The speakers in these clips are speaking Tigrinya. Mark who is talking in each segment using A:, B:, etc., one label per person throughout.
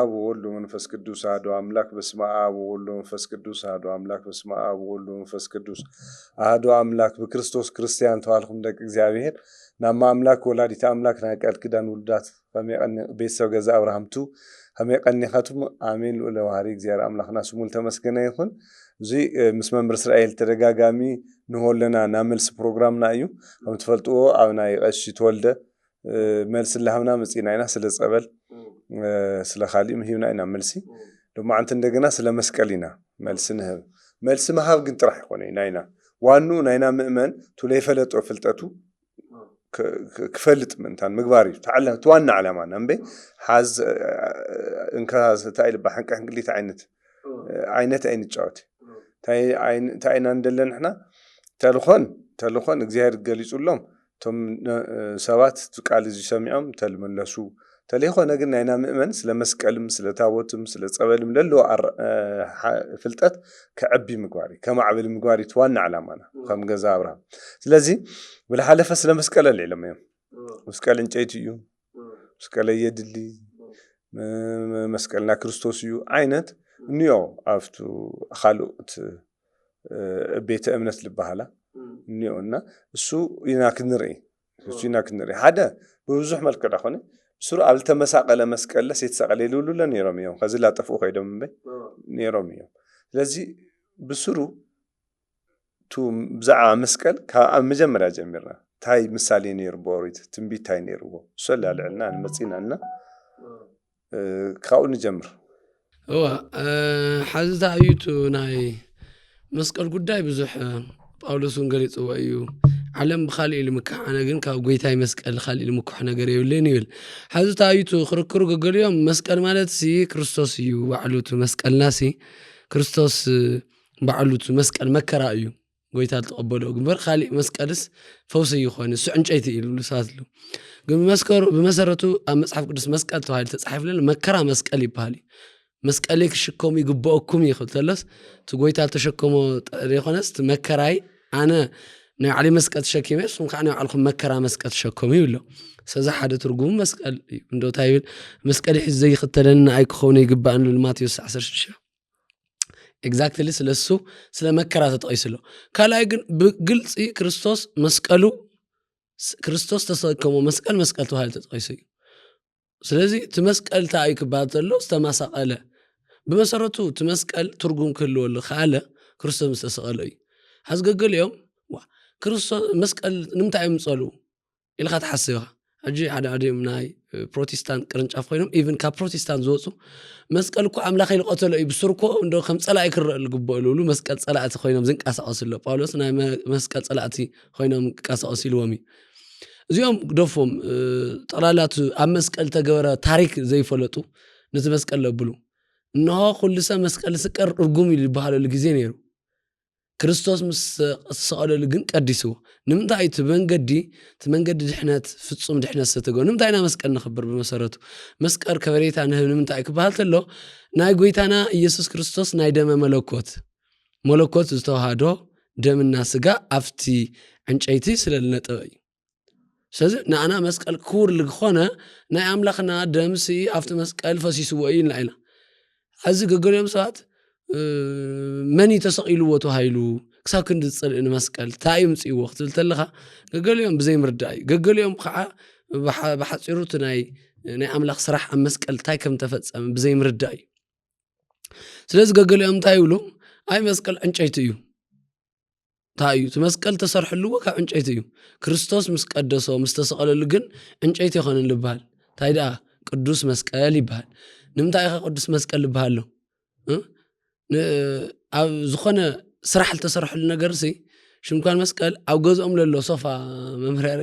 A: አብ ወወልድ ወመንፈስ ቅዱስ አሐዱ አምላክ በስመ አብ ወወልድ ወመንፈስ ቅዱስ አሐዱ አምላክ በስመ አብ ወወልድ ወመንፈስ ቅዱስ አሐዱ አምላክ በክርስቶስ ክርስቲያን ተዋልኩም ደቂ እግዚአብሔር ናማ አምላክ ወላዲተ አምላክ ናይ ቃል ኪዳን ውልዳት ከመይቀኒ ቤተሰብ ገዛ አብርሃምቱ ከመይቀኒኻቱም አሜን ለዋህሪ እግዚአብሔር አምላክና ስሙ ተመስገነ ይሁን። እዚ ምስ መምህር እስራኤል ተደጋጋሚ ንሆለና ናመልስ ፕሮግራምና እዩ ከም ትፈልጥዎ ኣብ ናይ ቀሺ ተወልደ መልስ ለሃምና መጽና ኢና ስለ ጸበል ስለ ኻሊም ሂብና ኢና መልሲ ደሞ አንተ እንደገና ስለ መስቀሊና መልስ ንህብ መልስ መሃብ ግን ጥራሕ ይኮነ ናይና ዋኑ ናይና ምእመን ቱለ ይፈለጦ ፍልጠቱ ክፈልጥ ምንታን ምግባር እዩ ተዓለም ተዋና ዓላማና እምበ ሓዝ እንካ ታይል ባሕንቀ እንግሊት አይነት ጫወት ታይና እንደለን احنا ተልኾን እግዚአብሔር ገሊጹሎም ቶም ሰባት ቃል እዚ ሰሚዖም ተልመለሱ ተለይኾነ ግን ናይና ምእመን ስለ መስቀልም ስለ ታቦትም ስለ ጸበልም ለሎ ፍልጠት ከዕቢ ምግባሪ ከማዕብል ምግባሪ ተዋና ዓላማና ከም ገዛ አብርሃም ስለዚ ብለሐለፈ ስለ መስቀል ለለም መስቀል እንጨይት እዩ መስቀል የድሊ መስቀልና ክርስቶስ እዩ አይነት ንዮ አፍቱ ኻልኦት ቤተ እምነት ልባሃላ ንዮና እሱ ይናክንርኢ ሓደ በብዙሕ መልክዕ ዳኾነ ስሩ ኣብ ተመሳቀለ መስቀል ለሰይተሰቀለ ይሉሉ ነይሮም እዮም ከዚ ላጠፉ ኮይዶም እምበ ነይሮም እዮም ስለዚ ብስሩ ቱ ብዛዕባ መስቀል ካብ መጀመርያ ጀሚርና ታይ ምሳሌ ነይሩ ቦሪት ትንቢት ታይ ነይሩዎ ሰላልዕልና ንመጽናና ካው ንጀምር
B: ሓዝታ እዩቱ ናይ መስቀል ጉዳይ ብዙሕ ጳውሎስን ገሊጽዎ እዩ ዓለም ብኻልእ ልምካሕ ኣነ ግን ካብ ጎይታይ መስቀል ኻልእ ልምካሕ ነገር የብልን ይብል ሓዝታ እዩቱ ክርክሩ ገገሊዮም መስቀል ማለት ሲ ክርስቶስ እዩ ባዕሉቱ መስቀልናሲ ክርስቶስ ባዕሉቱ መስቀል መከራ እዩ ጎይታ ተቀበሎ ግንበር ኻልእ መስቀልስ ፈውስ ይኾን እሱ ዕንጨይቲ ኢሉ ሳትሉ ግን መስከሩ በመሰረቱ ኣብ መጽሐፍ ቅዱስ መስቀል ተባሂሉ ተጻሒፍልን መከራ መስቀል ይባሃል መስቀል ክሽከሙ ይግባኦኩም ይኽተለስ ትጎይታ ተሸከሞ ለይኾነስ መከራይ ኣነ ናይ ዓሊ መስቀል ተሸኪመ ሱም ካዕነ ዓልኩም መከራ መስቀል ተሸከሙ ይብሎ ሰዛ ሓደ ትርጉም መስቀል እንደውታ ይብል መስቀል ሒዝ ዘይኽተለና ኣይክኾነ ይግባእን ማቴዎስ 16 ኤግዛክትሊ ስለሱ ስለ መከራ ተጠቂስሎ ካላይ ግን ብግልጽ ክርስቶስ መስቀሉ ክርስቶስ ተሰከሞ መስቀል ተባሂሉ ተጠቂሱ ስለዚ ትመስቀል ታይ ክባል ተሎ ዝተማሳቀለ በመሰረቱ ትመስቀል ትርጉም ክልወሉ ካለ ክርስቶስ ምስተሰቀለ እዩ ሓዝገገሊዮም ክርስቶስ መስቀል ንምንታይ ምጸሉ ኢልካ ተሓስባ አጂ ዓዳዲም ናይ ፕሮቴስታንት ቅርንጫፍ ኮይኖም ኢቭን ካብ ፕሮቴስታንት ዝወጹ መስቀል እኮ አምላኽ ይልቆተሎ እዩ ብስርኮ እንዶ ከም ጸላኢ ክረአ ልግበእሉ መስቀል ጸላእቲ ኮይኖም ዝንቃሳቀስሎ ጳውሎስ ናይ መስቀል ጸላእቲ ኮይኖም ዝንቃሳቀስ ኢልዎም እዚኦም ደፎም ጠላላቱ ኣብ መስቀል ተገበረ ታሪክ ዘይፈለጡ ነቲ መስቀል ለብሉ እንሆ ኩሉ ሰብ መስቀል ስቀር እርጉም ይባሃሉ ግዜ ነይሩ ክርስቶስ ምስ ሰቀለሉ ግን ቀዲስዎ ንምንታይ መንገዲ ድሕነት ፍጹም ድሕነት ዝተገ ንምንታይና መስቀል ንኽብር በመሰረቱ መስቀል ከበሬታ ንህብ ንምንታይ ክባሃል ተሎ ናይ ጎይታና ኢየሱስ ክርስቶስ ናይ ደመ መለኮት ዝተዋሃዶ ደምና ስጋ ኣፍቲ ዕንጨይቲ ስለልነጠበ እዩ ስለዚ ንኣና መስቀል ክቡር ልግኾነ ናይ ኣምላኽና ደምሲ ኣብቲ መስቀል ፈሲስዎ እዩ ኢልና ሕዚ ገገሊዮም ሰባት መን ተሰቂልዎ ተባሂሉ ክሳብ ክንዲ ዝጸልእ መስቀል ታይ ምጽይዎ ክትብል ተለኻ ገገሊዮም ብዘይ ምርዳእ ገገሊዮም ከዓ ብሓጺሩት ናይ ኣምላኽ ስራሕ ኣብ መስቀል ታይ ከም ተፈጸመ ብዘይ ምርዳእ ስለዚ ገገሊዮም ታይ ይብሉ ኣይ መስቀል ዕንጨይቲ እዩ ታዩ መስቀል ተሰርሕልዎ ካብ ዕንጨይቲ እዩ ክርስቶስ ምስ ቀደሶ ምስ ተሰቀለሉ ግን ዕንጨይቲ ይኾነን ልባል ታይዳ ቅዱስ መስቀል ይባሃል ንምንታይ ቅዱስ መስቀል ይባሃሎ ኣብ ዝኾነ ስራሕ ተሰርሕሉ ነገርሲ ሽምኳን መስቀል ኣብ ገዝኦም ለሎ ሶፋ መምርያር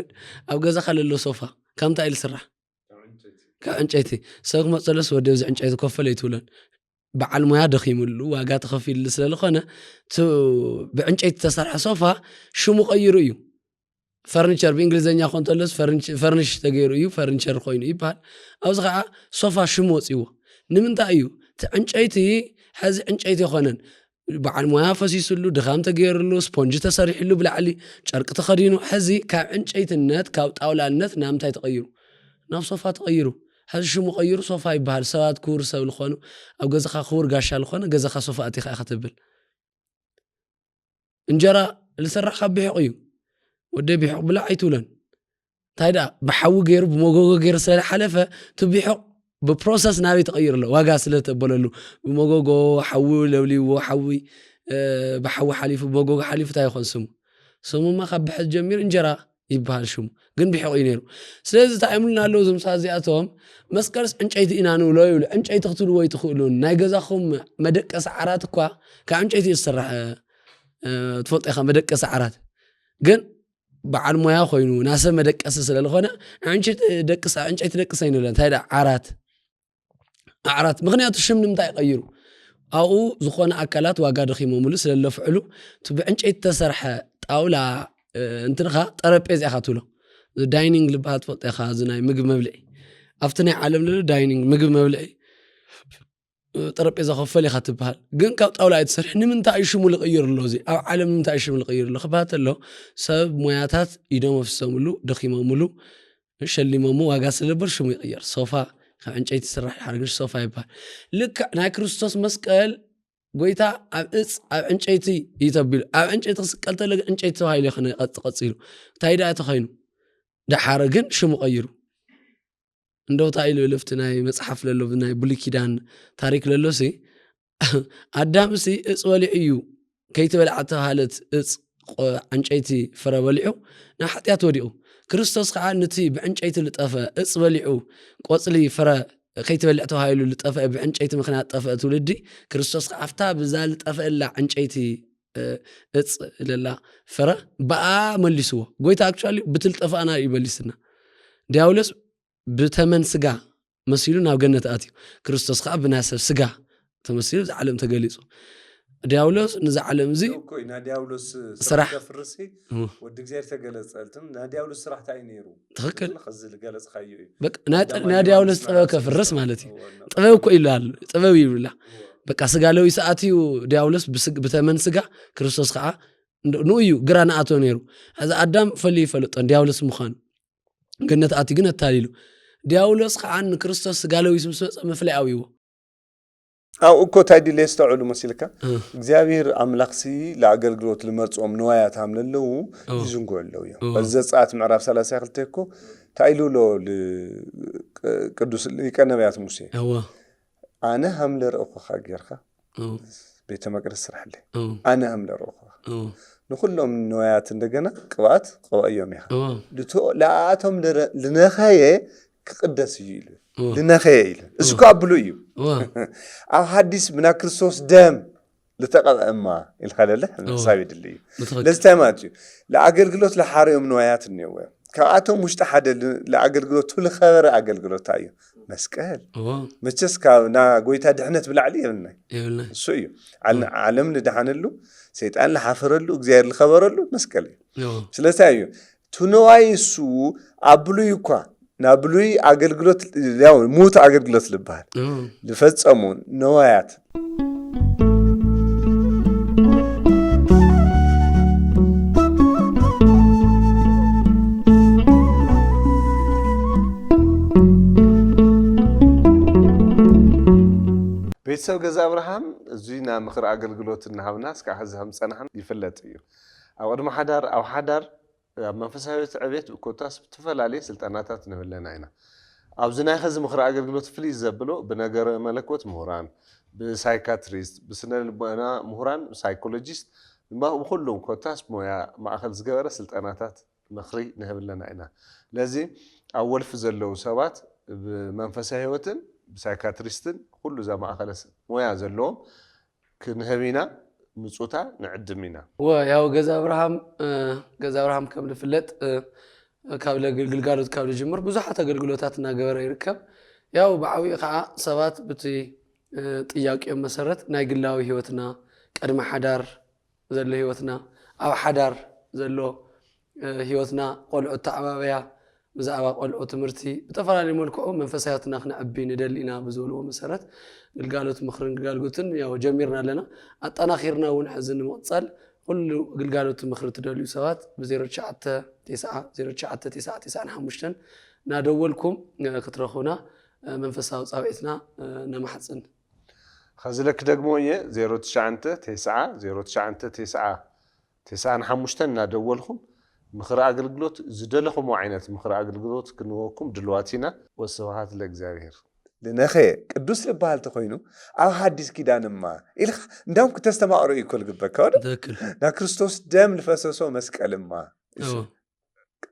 B: ኣብ ገዛ ካለሎ ሶፋ ከምታይ ኢል ስራሕ ካብ ዕንጨይቲ ሰብ መጸለስ ወዲ እዚ ዕንጨይቲ ከፈለ ይትብለን በዓል ሞያ ደኺሙሉ ዋጋ ተኸፊሉ ስለለኾነ ብዕንጨይቲ ተሰርሐ ሶፋ ሽሙ ቀይሩ እዩ ፈርኒቸር በእንግሊዘኛ ኮንተለስ ፈርኒሽ ተገይሩ እዩ ፈርኒቸር ኮይኑ ይባል ኣብዚ ከዓ ሶፋ ሽሙ ወፂዎ ንምንታይ እዩ ዕንጨይቲ ሕዚ ዕንጨይቲ ይኾነን በዓል ሞያ ፈሲሱሉ ድኻም ተገይሩሉ ስፖንጅ ተሰሪሕሉ ብላዕሊ ጨርቂ ተኸዲኑ ሕዚ ካብ ዕንጨይትነት ካብ ጣውላነት ናምታይ ተቐይሩ ናብ ሶፋ ተቐይሩ حز شو مغير صوفا يبهال سواد كور سو الخونو أو جزخا خور قاشا الخونو جزخا صوفا أتيخا أختبل انجرا لسرح خبيه قيو ودي بيحق بلا عيتولن تايدا بحو غير بموغو غير سال حلفه تبيحق ببروسس نابي تغير له واغا سله تبللو بموغو حوي لولي وحوي بحو حليف بموغو حليف تاي يخون سمو ما خبح الجمير انجرا يبهال شمو ግን ቢሕቆ ይነሩ ስለዚህ ታይሙልና አለው ዝምሳዚያቶም መስቀልስ እንጨይቲ ኢና ነው ሎዩ እንጨይቲ ክትሉ ወይ ትኽእሉን ናይ ገዛኹም መደቀስ ዓራት እኳ ከእንጨይቲ ይስራሕ ትፈልጥ ኢኻ መደቀስ ዓራት ግን በዓል ሞያ ኮይኑ ናሰ መደቀስ ስለለኾነ እንጨይቲ ደቅስ አይነለን ታይዳ ዓራት ምክንያቱ ሽም ንምታይ ቀይሩ አው ዝኾነ አካላት ዋጋ ደኺሞሙሉ ስለለፍዕሉ ብዕንጨይቲ ተሰርሐ ጣውላ እንትንኻ ጠረጴዛ ኢኻ ትብሎ ዳይኒንግ ልባሃት ፈልጥ ኢኻ ዝናይ ምግብ መብልዒ ኣብቲ ናይ ዓለም ለ ዳይኒንግ ምግብ መብልዒ ጠረጴዛ ከፈል ኢኻ ትበሃል ግን ካብ ጣውላ ኣይትሰርሕ ንምንታይ ሽሙ ልቕይርሎ እዚ ኣብ ዓለም ንምንታይ ሽሙ ልቕይርሎ ክባሃት ኣሎ ሰብ ሞያታት ኢዶም ኣፍሰሙሉ ደኺሞሙሉ ሸሊሞሙ ዋጋ ስለበር ሽሙ ይቕየር ሶፋ ካብ ዕንጨይቲ ስራሕ ሓርግሽ ሶፋ ይበሃል ልክዕ ናይ ክርስቶስ መስቀል ጎይታ ኣብ እጽ ኣብ ዕንጨይቲ ይተቢሉ ኣብ ዕንጨይቲ ክስቀል ተለ ዕንጨይቲ ተባሂሉ ይኽነ ቀጽሉ ታይዳ ተኸይኑ ዳሓረ ግን ሽሙ ቀይሩ እንደው ታይሉ ለፍት ናይ መጽሐፍ ለሎ ናይ ብሉይ ኪዳን ታሪክ ለሎሲ ኣዳምሲ እጽ ወሊዑ እዩ ከይተበልዓ ተባሃለት እጽ ዕንጨይቲ ፍረ በሊዑ ናይ ሓጢያት ወዲኡ ክርስቶስ ከዓ ነቲ ብዕንጨይቲ ልጠፈ እጽ በሊዑ ቆጽሊ ፍረ ከይተበልዕ ተባሂሉ ልጠፈ ብዕንጨይቲ ምክንያት ጠፈ ትውልዲ ክርስቶስ ከዓ ኣፍታ ብዛ ልጠፈላ ዕንጨይቲ እጽ ለላ ፍረ በኣ መሊስዎ ጎይታ አክቹዋሊ ብትልጠፋና ይመሊስና ዲያብሎስ ብተመን ስጋ መሲሉ ናብ ገነት ኣትዩ ክርስቶስ ከዓ ብናሰብ ስጋ ተመሲሉ ዓለም ተገሊጹ ዲያብሎስ ነዛ ዓለም እዚ
A: ኮይና ዲያብሎስ ስራሕ ፍርሲ ወዲ እግዚአብሔር ተገለጸልትም ና ዲያብሎስ ስራሕ ታይ ነይሩ
B: ትክክል
A: خዝል ገለጽ ካዩ
B: በቃ ና ዲያብሎስ ጥበብ ከፍርስ ማለት እዩ ጥበብ እኮ ይላል ጥበብ ይብላ በቃ ስጋለው ይሰዓትዩ ዲያብሎስ ብተመን ስጋ ክርስቶስ ከዓ ንዩ ግራና አቶ ነይሩ እዚ አዳም ፈሊ ይፈልጦን ዲያብሎስ ምዃኑ ገነት አቲ ግን አታሊሉ ዲያብሎስ ከዓ ክርስቶስ ስጋለው ይስምሰ መፍለያዊው
A: አው እኮ ታይዲ ለስተውሉ መስልካ እግዚአብሔር አምላክሲ ለአገልግሎት ለመርጾም ነዋያት አምለለው ይዝንጎለው ያ በዘጻት ምዕራፍ 32 እኮ ታይሉሎ ቅዱስ ሊቀነቢያት ሙሴ አነ ሐምለ ረእኹ ኻገርኻ ቤተ መቅደስ ስራሕለ አነ ሐምለ ረእኹ ንኩሎም ነዋያት እንደገና ቅባት ቀባዮም ይኻ ለአቶም ለነኸየ ቅደስ ይሉ لنخيل اسكابلو يو او حديث من كريستوس دم لتقما الخلل صايد اللي لستماتي لاغلغلوت لحاريوم نوايات نيو كاتو مشتحد لاغلغلوت كل خبر اغلغلوت تايو مسكال مچس كانا غويتا دحنت بلعلي يلنا سويو عالم لدحنلو شيطان لحفرلو እግዚአብሔር لخبرلو مسكال ስለታዩ ቱኖዋይሱ አብሉ ይኳ ናብሉይ አገልግሎት ያው ሙት አገልግሎት ልባል ለፈጸሙን ነዋያት ቤተሰብ ገዛ አብርሃም እዚና ምክር አገልግሎት እናሃብና እስከ ሐዘም ጸናህን ይፈለጥ እዩ አወድ ማሐዳር አው ሐዳር መንፈሳዊ ዕቤት ኮታስ ተፈላለየ ስልጣናታት ነብለና ኢና ኣብዝናይ ኸዝ ምኽራ አገልግሎት ፍሊ ዘብሎ በነገር መለኮት ምሁራን በሳይካትሪስት በስነልቦና ምሁራን ሳይኮሎጂስት ሁሉም ኮታስ ሞያ ማእኸል ዝገበረ ስልጣናታት ምኽሪ ነብለና ኢና ለዚ አወልፍ ዘለው ሰባት በመንፈሳዊ ህይወትን በሳይካትሪስትን ሁሉ ዛ ማእኸል ሞያ ዘለው ክንህቢና ምጹታ ንዕድሚና
B: ወያው ገዛ አብርሃም ከም ልፍለጥ ካብ ለግልጋሎት ካብ ለጅምር ብዙሓት አገልግሎታትና ገበረ ይርከብ ያው ባዓዊ ከዓ ሰባት በቲ ጥያቄው መሰረት ናይ ግላዊ ህይወትና ቀድመ ሓዳር ዘሎ ህይወትና ኣብ ሓዳር ዘሎ ህይወትና ቆልዑ ተዓባበያ ብዛዕባ ቆልዑ ትምህርቲ በተፈላለየ መልክዑ መንፈሳዊትና ክነዕቢ ንደሊና ብዝብልዎ መሰረት ግልጋሎት ምኽርን ግልጋሎትን ያው ጀሚርና ኣለና አጣናኺርና እውን ሕዝን መቕጻል ኩሉ ግልጋሎት ምኽሪ ትደልዩ ሰባት ብ09909995 ናደወልኩም ክትረኹና መንፈሳዊ ጻውዒትና ነማሕጽን
A: خزلك دقموية 0990 نادولكم مخرا أقلقلوت زدلكم وعينات مخرا أقلقلوت كنوكم دلواتنا والسوهات لإكزابير لنخي قدوس لبال تخوينو أو حديث كيدان ما إلخ ندام كتستمع رأي كل قبك نا كريستوس دم لفسسو مسكال ما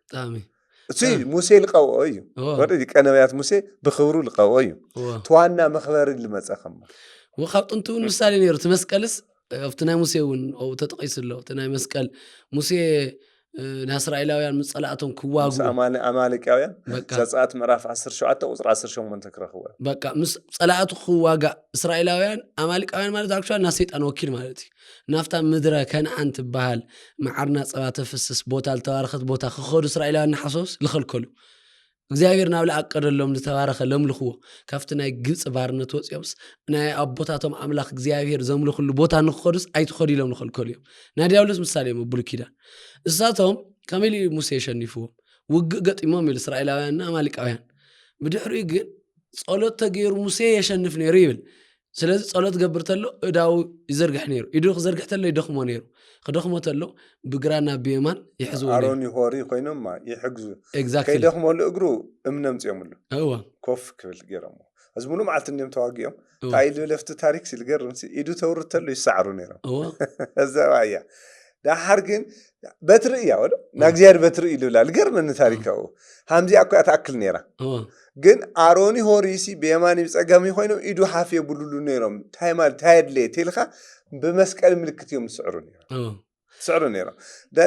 B: تامي
A: سي موسى القوي ورد كنبيات موسى بخبرو القوي توانا مخبر المسخم
B: وخاطر انتو مثالي نيرو تمسكلس افتنا موسى او تتقيس له تنا مسكل موسى ناسرائيلاويان مصلاتهم كواغو
A: امالكاويان زصات مراف 10 شعات وزر 10 شو من تكرهوا
B: بقى مصلاتو كواغا اسرائيلاويان امالكاويان ማለት አክቹዋሊ ና ሰይጣን ወኪል ማለት ናፍታ ምድረ ከነዓን ትባሃል ማዓርና ጸባተ ፍስስ ቦታ ልተባረኸት ቦታ ክኸዱ እስራኤላውያን ሓሶስ ልኸልከሉ እግዚአብሔር ናብለ አቀደሎም ለተባረኸ ለምልኽዎ ካፍት ናይ ግብጽ ባርነት ወጽዮምስ ናይ አቦታቶም አምላክ እግዚአብሔር ዘምልኽሉ ቦታ ንኸዱስ አይትኸዱ ኢሎም ልኸልከሉ ናይ ዲያብሎስ ምሳሌ ብሉይ እሳቶም ከመሊ ሙሴ ሸኒፍዎም ውግእ ገጢሞም ኢሉ እስራኤላውያንና አማሊቃውያን ብድሕሪኡ ግን ጸሎት ተገይሩ ሙሴ የሸንፍ ነይሩ ይብል ስለዚህ ጸሎት ገብር ተሎ እዳው ይዘርግሕ ነይሩ ኢዱ ክዘርግሕ ተሎ ይደኽሞ ነይሩ ክደኽሞ ተሎ ብግራና ብየማን ይሕዝዎ ነይሩ
A: አሮን ይሆሪ ኮይኖም ይሕግዙ ከይደኽሞ ለእግሩ እምነም ጽየምሉ
B: አዋ
A: ኮፍ ክብል ገረሙ አዝሙሉ ማዓልት እንደም ተዋጊዮም ታይል ለፍት ታሪክ ሲልገርም ኢዱ ተውር ተሎ ይሳዕሩ ነይሩ እዛዋያ دحر ግን በትርኢ ያ ወደ ናግዚያር በትርኢ ይላል ገርመን ታሪካው ሃምዚ አኳ ታክል ነራ ግን አሮኒ ሆሪሲ በየማን ይጸጋሚ ሆይኖ ኢዱ ሐፍ የብሉሉ ነሮም ታይማል ታይድለ ተልኻ በመስቀል ምልክት ይምስዕሩ ነራ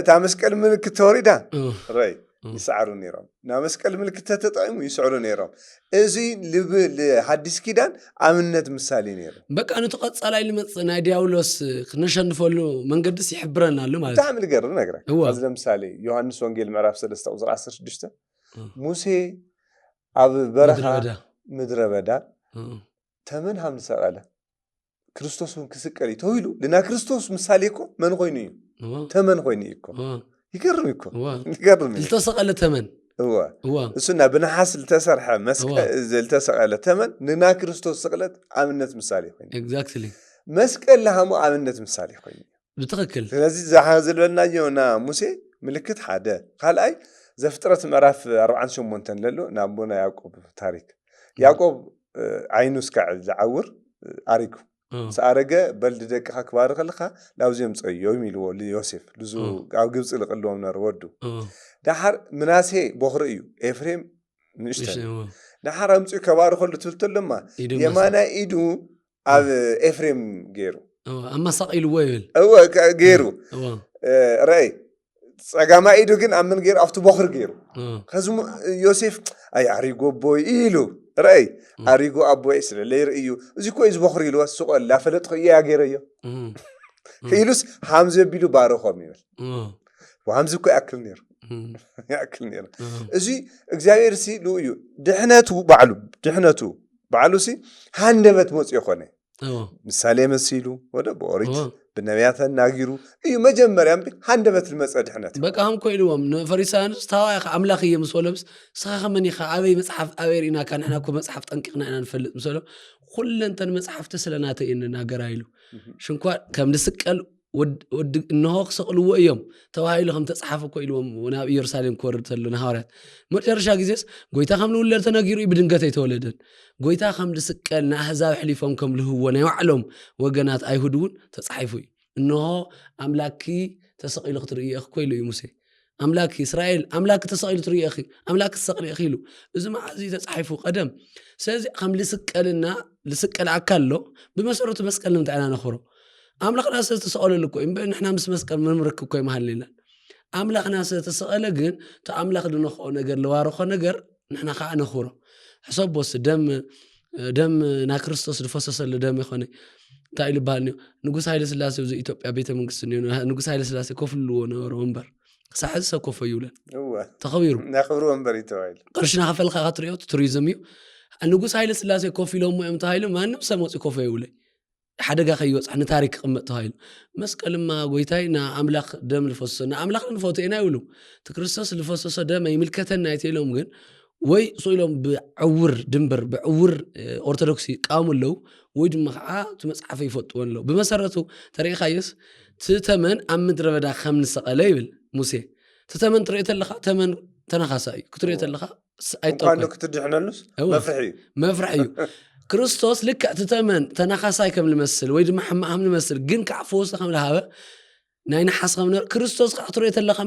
A: ዳ መስቀል ምልክት ተወሪዳ ራይ ይስዓሩ ነሮም ና መስቀል ምልክት ተጠጣይሙ ይስዕሩ ነሮም እዚ ልብ ለሐዲስ ኪዳን አምነት ምሳሌ ነራ
B: በቃ ነው ተቀጻላይ ለመጽና ዲያብሎስ ከነሸንፈሉ መንገድስ ይሕብረናል ማለት
A: ታምል ገር ነገር አዝ ለምሳሌ ዮሐንስ ወንጌል ምዕራፍ 3 ቁጥር 16 ሙሴ አብ በረኻ ምድረ በዳ ተመን ሐምል ሰራለ ክርስቶስን ክስቀል ይተውሉ ለና ክርስቶስ ምሳሌ እኮ መን ኮይኑ ተመን ኮይኑ እኮ ይገርም እኮ ይገርም
B: ልተሰቀለ ተመን
A: እሱና በነሐስ ልተሰርሐ መስቀል ልተሰቀለ ተመን ለና ክርስቶስ ስቅለት አምነት ምሳሌ ኮይኑ
B: ኤግዛክትሊ
A: መስቀል ለሃሙ አምነት ምሳሌ ኮይኑ
B: بتخكل
A: ስለዚህ ዘሐዝልበና የሆነ ሙሴ ምልክት ሓደ ካልአይ ዘፍጥረት ምዕራፍ 48 ለሎ ናቦና ያዕቆብ ታሪክ ያዕቆብ አይኑስ ካዕ ዝዓውር አሪኩ ሳረገ በልድ ደቅኻ ክባር ከለኻ ላውዚም ጽዮም ይልዎ ለዮሴፍ ልዙ አው ግብጽ ልቅሎም ነር ወዱ ዳሐር ምናሴ ቦኽሪ እዩ ኤፍሬም ንሽተ ዳሐር አምጽ ከባር ከሉ ትልተለማ የማና ኢዱ አብ ኤፍሬም ገይሩ
B: اما صقيل ويل
A: ገይሩ ራይ ጸጋማ ኢዱ ግን አምን ገይሩ አፍቱ ቦኽሪ ገይሩ ከዝሙ ዮሴፍ አይ አሪጎ ቦይ ኢሉ ራይ አሪጎ አቦይ ስለለይር እዩ እዚ ኮይ ዝቦኽሪ ኢሉ ወስቆ ላፈለጥ ያ ገይረዮ ከይሉስ ሐምዘ ቢሉ ባረኾም ይብል ወሐምዘ ኮይ አክል ነር ያክል ነር እዚ እግዚአብሔር ሲ ሉዩ ድሕነቱ ባዕሉ ሲ ሃንደበት ሞጽ ይኾነ ምሳሌ መሲሉ ወደ ቦሪት በነቢያት ናጊሩ እዩ መጀመሪያም ሃንደበት ልመጸድሕነት
B: በቃም ኮይሉም ፈሪሳውያን ስታዋይ አምላክ የምስወለብስ ሳኸመን ይኻ አበይ መጽሐፍ አበሪና ካንና ኮ መጽሐፍ ጠንቅቅና ኢና ንፈልጥ ምሰሎ ሁለንተን መጽሐፍተ ስለናተ ይንናገር አይሉ ሽንኳ ከም ልስቀል ወድ እንሆ ክሰቅልዎ እዮም ተዋሂሉ ከም ተጻሐፈ ኮይሉም ናብ ኢየሩሳሌም ኮርድ ተለና ሐዋርያት መጨረሻ ጊዜስ ጎይታ ከም ልውለድ ተነጊሩ ይብድንገት አይተወለደን ጎይታ ከም ልስቀል ናሕዛብ ሕሊፎም ከም ልህዎ ናይ ዋዕሎም ወገናት አይሁድውን ተጻሒፉ እንሆ አምላኪ ተሰቂሉ ክትርእየኽ ኮይሉ እዩ ሙሴ አምላኪ እስራኤል አምላክ ተሰቂሉ ትርእየኺ አምላክ ተሰቂሉ ይኺሉ እዚ ማዕዚ ተጻሒፉ ቀደም ስለዚ ከም ልስቀል አካሎ በመሰረቱ መስቀል ንምታይና ነኽሮ አምላክና ስለተሰቀለ እኮ ንሕና ምስ መስቀል ምንርክብ ኮይ መሃለና አምላክና ስለተሰቀለ ግን ተአምላክ ድንኾ ነገር ለዋርኾ ነገር ንሕና ከዓ ነኽሮ ሕሰቦስ ደም ና ክርስቶስ ዝፈሰሰለ ደም ይኾነ እንታይ ይልባል ንጉስ ኃይለ ሥላሴ እዚ ኢትዮጵያ ቤተ መንግስት ንጉስ ኃይለ ሥላሴ ኮፍልዎ ነበረ ወንበር ሳሕዝ ሰኮፈ ይውለን ተኸቢሩ
A: ናኽብሩ ወንበር ይተዋይል
B: ቅርሽና ከፈልካ ትሪኦ ቱሪዝም እዩ ንጉስ ኃይለ ሥላሴ ኮፊሎም ሞኦም ተባሂሉ ማንም ሰብ መጽ ኮፈ ይውለይ ሓደጋ ከይወጽሕ ንታሪክ ቅመጥ ተባሂሉ መስቀልማ ጎይታይ ና አምላክ ደም ልፈሰሰ ና አምላክ ንፎቶ ኢና ይብሉ ክርስቶስ ልፈሰሰ ደም ይምልከተና ይተሎም ግን ወይ ስኢሎም ብዕውር ድንበር ብዕውር ኦርቶዶክሲ ቃሙ ኣለው ወይ ድማ ከዓ እቲ መፅሓፈ ይፈጥዎን ኣለው ብመሰረቱ ተሪእኻዮስ ትተመን ኣብ ምድረ በዳ ከም ንሰቐለ ይብል ሙሴ ትተመን ትሪኦ ተለኻ ተመን ተነኻሳ እዩ ክትሪኦ ተለኻ
A: እንኳን ክትድሕነሉስ
B: መፍርሒ እዩ ክርስቶስ ልክዕ ትተመን ተነኻሳይ ከም ልመስል ወይ ድማ ሕማቕ ከም ልመስል ግን ከዓ ፈወሲ ከም ዝሃበ ናይ ናሓስ ከም ክርስቶስ ከዓ ክትሪኦ ተለኻ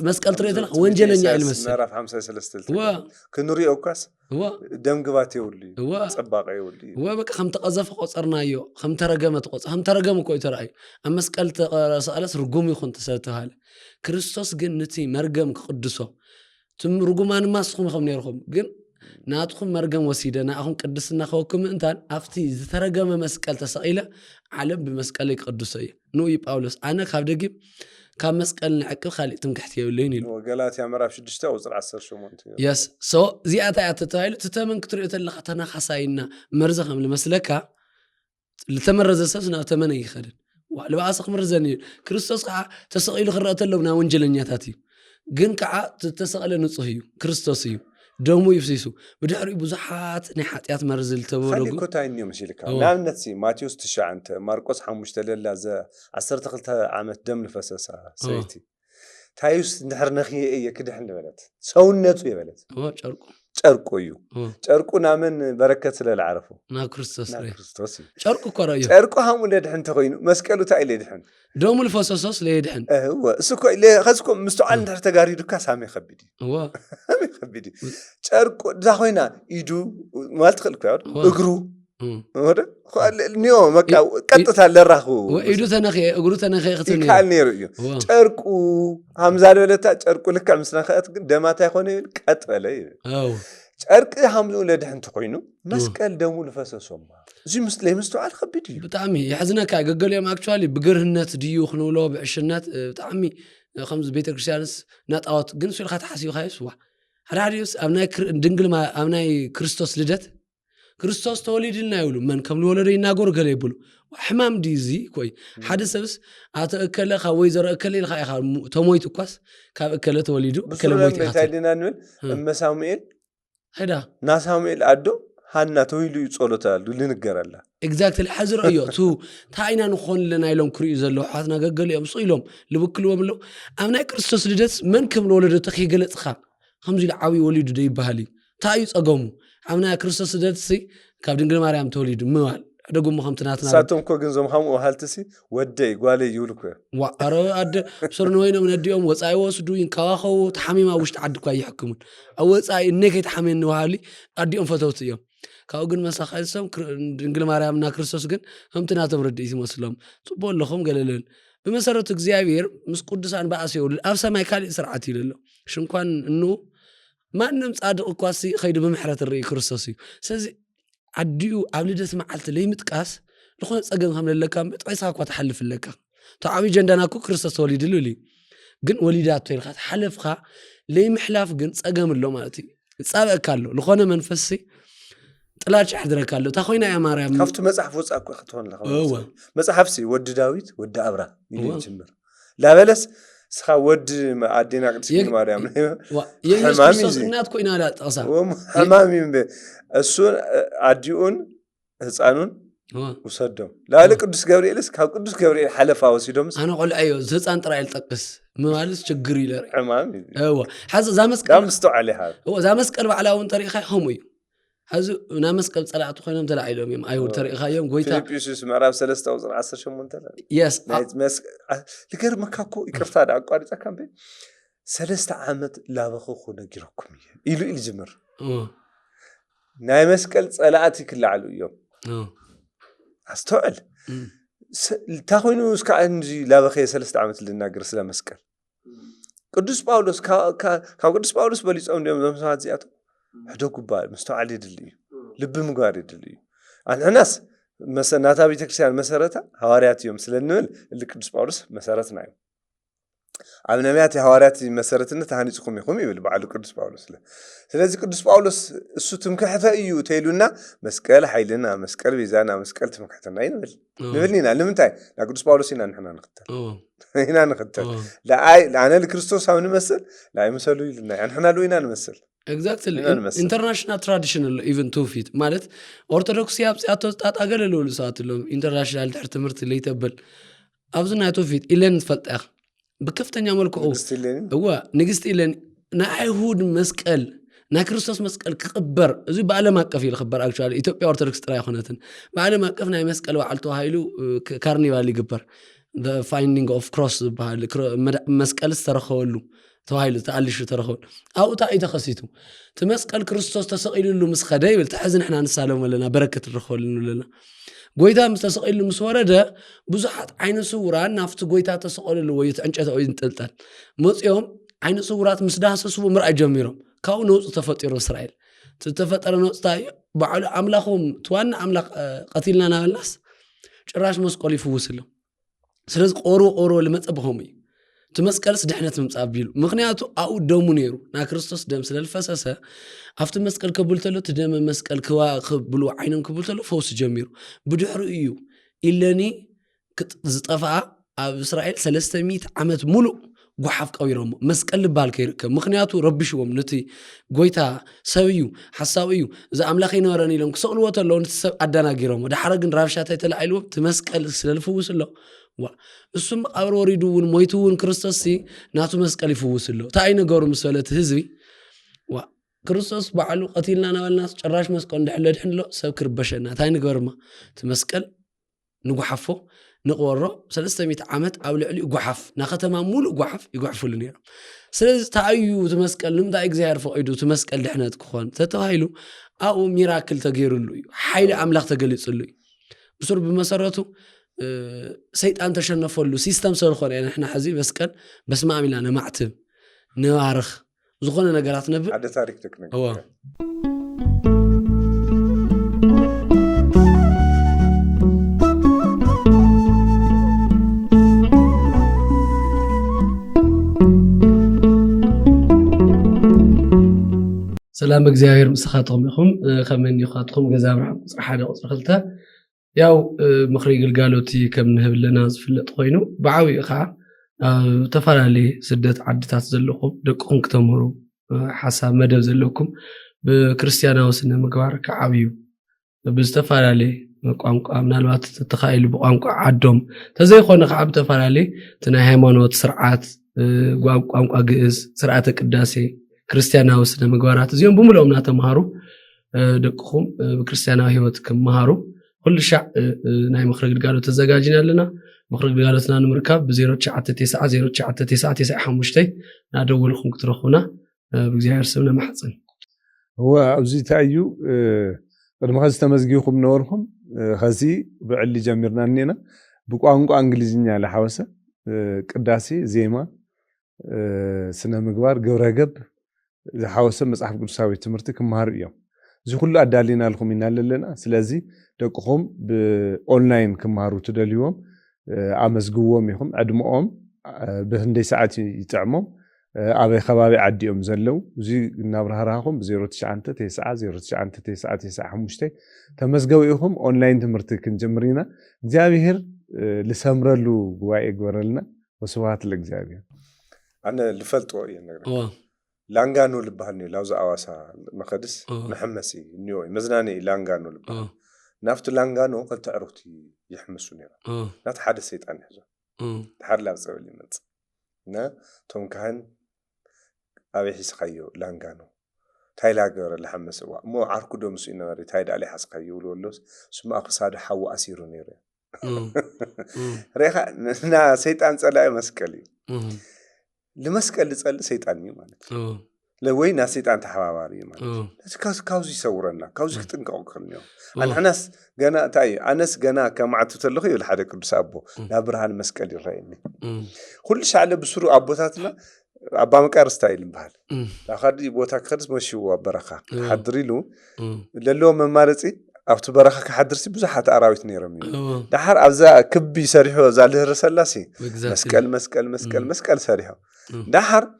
B: መስቀል ትሪኦ ተለኻ ወንጀለኛ እዩ ልመስል
A: ምዕራፍ 53 ክንሪኦ እኳስ ደም ግባት የብሉ ፅባቐ የብሉ
B: በቃ ከም ተቐዘፈ ቆፀርናዮ ከም ተረገመ ተቆፀር ከም ተረገመ እኮ እዩ ተረኣዩ ኣብ መስቀል ተሰቐለስ ርጉም ይኹን ተሰብ ተባሃለ ክርስቶስ ግን ነቲ መርገም ክቅድሶ ትም ርጉማንማ ንስኹም ከም ነይርኹም ግን ናትኩም መርገም ወሲደ ናኹም ቅድስና ከወክም እንታን ኣብቲ ዝተረገመ መስቀል ተሰቂለ ዓለም ብመስቀል ይቅድሶ እዩ ንኡ ጳውሎስ ኣነ ካብ ደጊም ካብ መስቀል ንዕቅብ ካልእ ትምክሕቲ የብለይን ኢሉ
A: ገላትያ ምዕራፍ 6 ቁፅሪ 18
B: የስ ሶ እዚኣታ እያ ተተባሂሉ ትተመን ክትሪኦ ተለኻ ተናኻሳይና መርዘ ከም ልመስለካ ዝተመረዘ ሰብ ናብ ተመነ ይኸድን ልባኣሰ ክምርዘን እዩ ክርስቶስ ከዓ ተሰቂሉ ክረአ ተለው ናብ ወንጀለኛታት እዩ ግን ከዓ ተሰቀለ ንጹህ እዩ ክርስቶስ እዩ ደሙ ይፍሲሱ ብድሕሪኡ ብዙሓት ናይ ሓጢኣት መርዚ ዝተበረጉ
A: ኮታይ እንዮም ሲልካ ንኣብነት ማቴዎስ 9 ማርቆስ 5 ለላ 12 ዓመት ደም ንፈሰሳ ሰይቲ ታዩስ እንድሕር ነኽየ እየ ክድሕን ንበለት ሰውነቱ የበለት ጨርቁ እዩ ጨርቁ ናመን በረከት ስለልዓረፉ
B: ናብ ክርስቶስ
A: እዩ
B: ጨርቁ እኮ ረእዮ
A: ጨርቁ ሃሙ ለድሕን ተኮይኑ መስቀሉ ታይ ለድሕን
B: ደሙ ልፈሰሶስ ለየድሕን
A: እሱኮ ከዝኮም ምስተዓል እንድሕር ተጋሪዱካ ሳሚ ከቢድ እዩ ከቢድ ጨርቁ እዛ ኮይና ኢዱ ማለት ትኽእል እኮ እግሩ ወደ ኒዮ መቃ ቀጥታ ለራኹ
B: ኢዱ ተነኽየ እግሩ ተነኽየ ክትል
A: ይካል ነይሩ እዩ ጨርቁ ሃምዛ ለለታ ጨርቁ ልክዕ ምስ ነኽአት ግን ደማታ ይኮነ ይብል ቀጥ በለ ይብል ጨርቂ ሃምሉ ለድሕን ተኮይኑ መስቀል ደሙ ልፈሰሶማ እዚ ምስለ ምስተዓል ከቢድ እዩ
B: ብጣዕሚ ይሕዝነካ ገገሊኦም አክቹዋሊ ብግርህነት ድዩ ክንብሎ ብዕሽነት ብጣዕሚ ከምዚ ቤተክርስትያንስ ናጣወት ግን ስልካ ተሓሲብካዮስ ዋ ሓዳዲስ ኣብ ናይ ድንግል ኣብ ናይ ክርስቶስ ልደት ክርስቶስ ተወሊድልና ይብሉ መን ከም ዝወለደ ይናገሩ ገለ ይብሉ ሕማም ዲዚ ኮይ ሓደ ሰብስ ኣተእከለ ካብ ወይ ዘረእከለ ኢልካ ኢኻ ተሞይት እኳስ ካብ እከለ ተወሊዱ እከለ ሞይት ኢኻ
A: ታይዲና ንብል እመሳሙኤል
B: ሄዳ
A: ናሳሙኤል ኣዶ ሃና ተዊሉ ይጾሎታሉ ልንገራላ
B: ኤግዛክትሊ ሓዝር እዩ ቱ ታይና ንኾን ለና ኢሎም ክሪኡ ዘሎ ሓትና ገገሊኦም ስኢሎም ልብክልዎም ለው ኣብ ናይ ክርስቶስ ልደት መን ከም ዝወለደ ተኸይገለጽኻ ከምዚ ኢሉ ዓብይ ወሊዱ ዶ ይበሃል እዩ እንታይ እዩ ፀገሙ ኣብ ናይ ክርስቶስ ልደት ካብ ድንግል ማርያም ተወሊዱ ምባል ደጉሞ ከምትናትና
A: ሳቶም እኮ ግን ዞም ከምኡ ሃልትሲ ወደይ ጓለይ ይብሉ እኮ
B: ኧረ ኣደ ስርኒ ወይኖም ነዲኦም ወፃኢ ወስዱ ይንከባኸቡ ተሓሚማ ውሽጢ ዓዲ እኳ ይሕክሙን ኣብ ወፃኢ እነይ ከይተሓመየኒ ወሃሊ ኣዲኦም ፈተውቲ እዮም ካብኡ ግን መሳኻይሶም ድንግል ማርያምና ክርስቶስ ግን ከምትናቶም ርድኢት ይመስሎም ፅቡቅ ኣለኹም ገለለን ብመሰረቱ እግዚአብሔር ምስ ቅዱሳን በኣስ የውልድ ኣብ ሰማይ ካልእ ስርዓት ኢሉ ኣሎ ሽንኳን እንኡ ማንም ጻድቕ እኳሲ ከይዱ ብምሕረት ርኢ ክርስቶስ እዩ ስለዚ ዓዲኡ ኣብ ልደት መዓልቲ ለይምጥቃስ ዝኾነ ፀገም ከም ዘለካ ጥቂስካ እኳ ተሓልፍለካ ተዓብይ ጀንዳና እኮ ክርስቶስ ተወሊድሉ እዩ ግን ወሊዳቶ ኢልካ ተሓለፍካ ለይምሕላፍ ግን ፀገም ኣሎ ማለት እዩ ይፃበአካ ኣሎ ዝኾነ መንፈስ ጥላቻ ይሕድረካ ኣሎ እታ ኮይና እያ ማርያም
A: ካብቲ መፅሓፍ ወፃእ እኮ ክትኾን ለካ መፅሓፍሲ ወዲ ዳዊት ወዲ ኣብራ ኢሉ ይጅምር ላበለስ ስኻ ወዲ ኣዴና ቅድስት ድንግል ማርያም
B: የኢየሱስ እናት ኮይና ላ ጠቕሳ
A: ሕማም እሱን ኣዲኡን ህፃኑን ውሰዶም ላለ ቅዱስ ገብርኤልስ ካብ ቅዱስ ገብርኤል ሓለፋ ወሲዶምስ
B: ኣነ ቆልዐዮ ህፃን ጥራኤል ጠቅስ ምባልስ ችግር እዩ ለርኢ
A: ሕማም
B: ሓዚ ዛ መስቀል
A: ምስተውዓል ኢኻ
B: ዛ መስቀል ባዕላውን ጠሪእኻ ከምኡ እዩ ሕዚ ናብ መስቀል ፀላእቲ ኮይኖም ተላዒሎም እዮም ኣይሁድ ተሪእኻዮም ጎይታ
A: ፊልጵስዩስ ምዕራፍ 3 ቁፅሪ 18
B: የስ
A: ልገርመካ እኮ ይቅርታ ዳ ኣቋሪፀካ እምበ 3 ዓመት ላበኽኹ ነጊረኩም እየ ኢሉ ጅምር ናይ መስቀል ፀላእቲ ክላዕሉ እዮም ኣስተውዕል እንታ ኮይኑ እስካዕ እንዚ ላበኸየ 3 ዓመት ልናገር ስለ መስቀል ቅዱስ ጳውሎስ ካብ ቅዱስ ጳውሎስ በሊፆም እንዲኦም ዞም ሰባት እዚኣቶም ሕደጉ ባል ምስተውዓል ይድል እዩ ልቢ ምግባር ይድል እዩ ኣንሕናስ ናታ ቤተክርስቲያን መሰረታ ሃዋርያት እዮም ስለንብል እሊ ቅዱስ ጳውሎስ መሰረትና እዩ ኣብ ነቢያት ሃዋርያት መሰረትነት ሃኒፅኩም ኢኹም ይብል በዓሉ ቅዱስ ጳውሎስ ስለዚ ቅዱስ ጳውሎስ እሱ ትምክሕተ እዩ ተይሉና መስቀል ሓይልና መስቀል ቤዛና መስቀል ትምክሕተና ይንብል ኢና ንምንታይ ና ቅዱስ ጳውሎስ ኢና ንሕና ንኽተል ኣነ ልክርስቶስ ኣብ ንመስል ላይመሰሉ ኢሉና ንሕና ሉ ኢና ንመስል
B: exactly international traditional even to fit ማለት ኦርቶዶክስ ያብጽያቶ ጣጣ ገለሉ ሰዓትሎም ኢንተርናሽናል ትምህርት ለይተበል አብዝና ቶ ፊት ኢለን ተፈልጣ በከፍተኛ መልኩ ንግስት ኢለን ናይሁድ መስቀል ና ክርስቶስ መስቀል ክቅበር እዚ በዓለም አቀፍ ይልክበር አክቹአሊ ኢትዮጵያ ኦርቶዶክስ ጥራይ ሆነትን በዓለም አቀፍ ናይ መስቀል በዓል ተዋሂሉ ካርኒቫል ይግበር the finding of cross በዓል መስቀል ተረኸወሉ ተዋሂሉ ተአልሽ ተረኸወሉ አውታ ይተኸሲቱ ተመስቀል ክርስቶስ ተሰቂሉሉ መስኸደ ይብል ተሐዝን احنا ንሳለው መለና በረከት ረኸወሉ ለና ጎይታ ምስተሰቂሉ ምስ ወረደ ብዙሓት ዓይነ ስውራን ናፍቲ ጎይታ ተሰቀሉሉ ወይ ተንጨተ ወይ እንጥልጣል መጽዮም ዓይነ ስውራት ምስ ዳሰሱ ምርአይ ጀሚሮም ካው ነው ተፈጠሩ እስራኤል ተፈጠረ ነው ታይ በዓሉ አምላኹም ተዋና አምላኽ ቀቲልና ናላስ ጭራሽ መስቀል ይፍውስሉ ስለዚህ ቆሮ ለመጸበሆም ተመስቀልስ ድሕነት ምምጻብ ቢሉ ምክንያቱ አው ደሙ ነሩ ና ክርስቶስ ደም ስለልፈሰሰ አፍተ መስቀል ከብልተሎ ተደም መስቀል ክብሉ ዓይነን ከብልተሎ ፈውስ ጀሚሩ ብድሕሩ እዩ ኢለኒ ዝጠፋ ኣብ እስራኤል 300 ዓመት ሙሉ ጉሓፍ ቀዊሮም መስቀል ባል ከይርከብ ምክንያቱ ረብሽዎም ነቲ ጎይታ ሰብዩ ሐሳብዩ ዛ አምላኽ ይነረን ኢሎም ክሰቅልዎ ተለው ንተሰብ አዳናጊሮም ወዳሐረግን ራብሻታይ ተላይልዎም ተመስቀል ስለልፈውስሎ እሱም አብሮ ወሪዱውን ሞይቱውን ክርስቶስ ናቱ መስቀል ይፈውስሎ ታይ ነገሩ መስለት ህዝቢ ክርስቶስ በዓሉ ቀቲልና ናበልናስ ጭራሽ መስቀል እንደሕለድሕንሎ ሰብ ክርበሸና ታይ ነገርማ ተመስቀል ንጉሓፎ ንቆሮ 300 ዓመት ኣብ ልዕሊ ጉሓፍ ና ከተማ ሙሉ ጉሓፍ ይጉሕፉሉ ነይሮም ስለዚህ ታዩ ተመስቀል ንምንታይ እግዚአብሔር ፈቂዱ ተመስቀል ድሕነት ክኾን ተተዋሂሉ አው ሚራክል ተገይሩሉ ሓይሊ አምላኽ ተገሊጹሉ ብሱር በመሰረቱ ሰይጣን ተሸነፈሉ ሲስተም ስለኾነ احنا حزي መስቀል በስማሚላ ነማዕትብ ነባርኽ ዝኾነ ነገራት ነብር
A: አደ ታሪክ ተክነክ
B: ሰላም እግዚአብሔር ምስኻትኩም ይኹም ከመን ይኻትኩም ገዛብራ ቁጥር 1 ቁጥር 2 ያው ምኽሪ ግልጋሎቲ ከም ንህብለና ዝፍለጥ ኮይኑ ብዓዊ ኻ ተፈላለየ ስደት ዓድታት ዘለኹም ደቅኹም ከተምህሩ ሓሳብ መደብ ዘለኩም ብክርስቲያናዊ ስነ ምግባር ከዓብዩ ብዝተፈላለየ ቋንቋ ምናልባት ተኻኢሉ ብቋንቋ ዓዶም ተዘይኾነ ከዓ ብተፈላለየ እቲ ናይ ሃይማኖት ስርዓት ቋንቋ ግዕዝ ስርዓተ ቅዳሴ ክርስቲያናዊ ስነ ምግባራት እዚኦም ብምሎም ናተማሃሩ ደቅኹም ብክርስቲያናዊ ህይወት ከመሃሩ كل شع ناي مخرج الجالو تزجاجنا لنا مخرج الجالو تنا نمركب ب0999 5 نادولكم كترخونا بجزائر سمنا محصن
A: هو أوزي تأيو قد ما خذت مزجيكم نورهم خزي بعلي جمرنا نينا بقوانقو إنجليزية على حوسة قداسي زيما سنة مقبار جورجب حوسة مصحف قدساوي تمرتك مهارية زي كله أدالينا لكم إن لنا سلازي دقهم بأونلاين كمهارو تدليوم أمزجوهم يهم عدمهم بهندي ساعات يتعمم أبي خبابي عديهم زلوا زي نبرها راهم ب0999 تمزجوا أونلاين تمرتك جمرينا جابير لسمرلو جواي جورلنا وسوات الجابير أنا لفلت وعي لانغانو لبهني لوز أواسا مقدس محمسي نيوي مزناني لانغانو لبهني نافت لانغانو قلت تعرفتي يحمسوني نات حد السيطان يحزو حد لا بسوي لي مت نا توم كان أبي حس خيو لانغانو تايلا غير الحمس مو عاركو دوم سو ينوري تايد عليه حس خيو لولوس سما أقصاد حو أسيرو نيري ريخا نا سيطان صلاة مسكلي لمسكل لصل سيطان مالت لوين سيطان تحواري مالت كاوز يصورنا كاوز يتنقو كلنيو انس غنا تاي انس غنا كمعتو تلخي ولا حدا قدس ابو لا برهان مسكل يرايني كل شعله بسرو ابوتاتنا ابا مقار ستايل بحال اخد بوتا كدس مشو برخه حضريلو للو ممارصي ابت برخه كحدرسي بزحات اراويت نيرم دحر ابزا كبي سريحو زاله رسلاسي مسكل سريحو دحر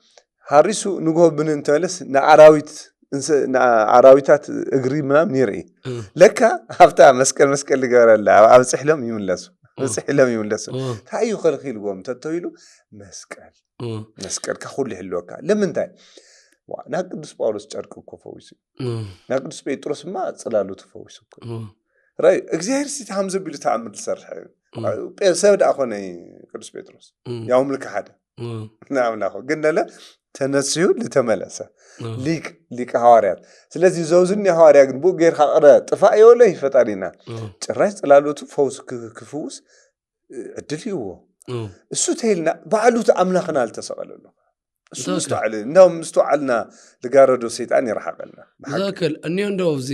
A: هاريسو نغو بننتلس نعراويتات اغري منام نيري لكا هفتا مسكل لغارلا ابصحلهم يملسو تايو خلخيل قوم تتويلو مسكل كخول حلوكا لمنتاي ና ቅዱስ ጳውሎስ ጨርቅ እኮ ፈውሱ ና ቅዱስ ጴጥሮስ ማ ጽላሉ ተፈውሱ እኮ ራይ እግዚአብሔር ሲት ሐምዘ ቢሉ ተአምር ልሰርሕ ሰብዳ ኮነ ቅዱስ ጴጥሮስ ያው ምልክ ሓደ ናምናኹ ግን ለለ ተነስዩ ለተመለሰ ሊቅ ሐዋርያት ስለዚህ ዘውዝን ሐዋርያ ግን ቡ ገር ሐቀረ ጥፋ ይወለ ይፈጣሪና ጭራሽ ጽላሎቱ ፈውስ ክፍውስ እድልይዎ እሱ ተይልና ባዕሉት አምላኽና አልተሰቀለሉ እሱ መስተዓል እንደው መስተዓልና ለጋረዶ ሰይጣን ይረሐቀልና
B: ዛከል እኔ እንደው እዚ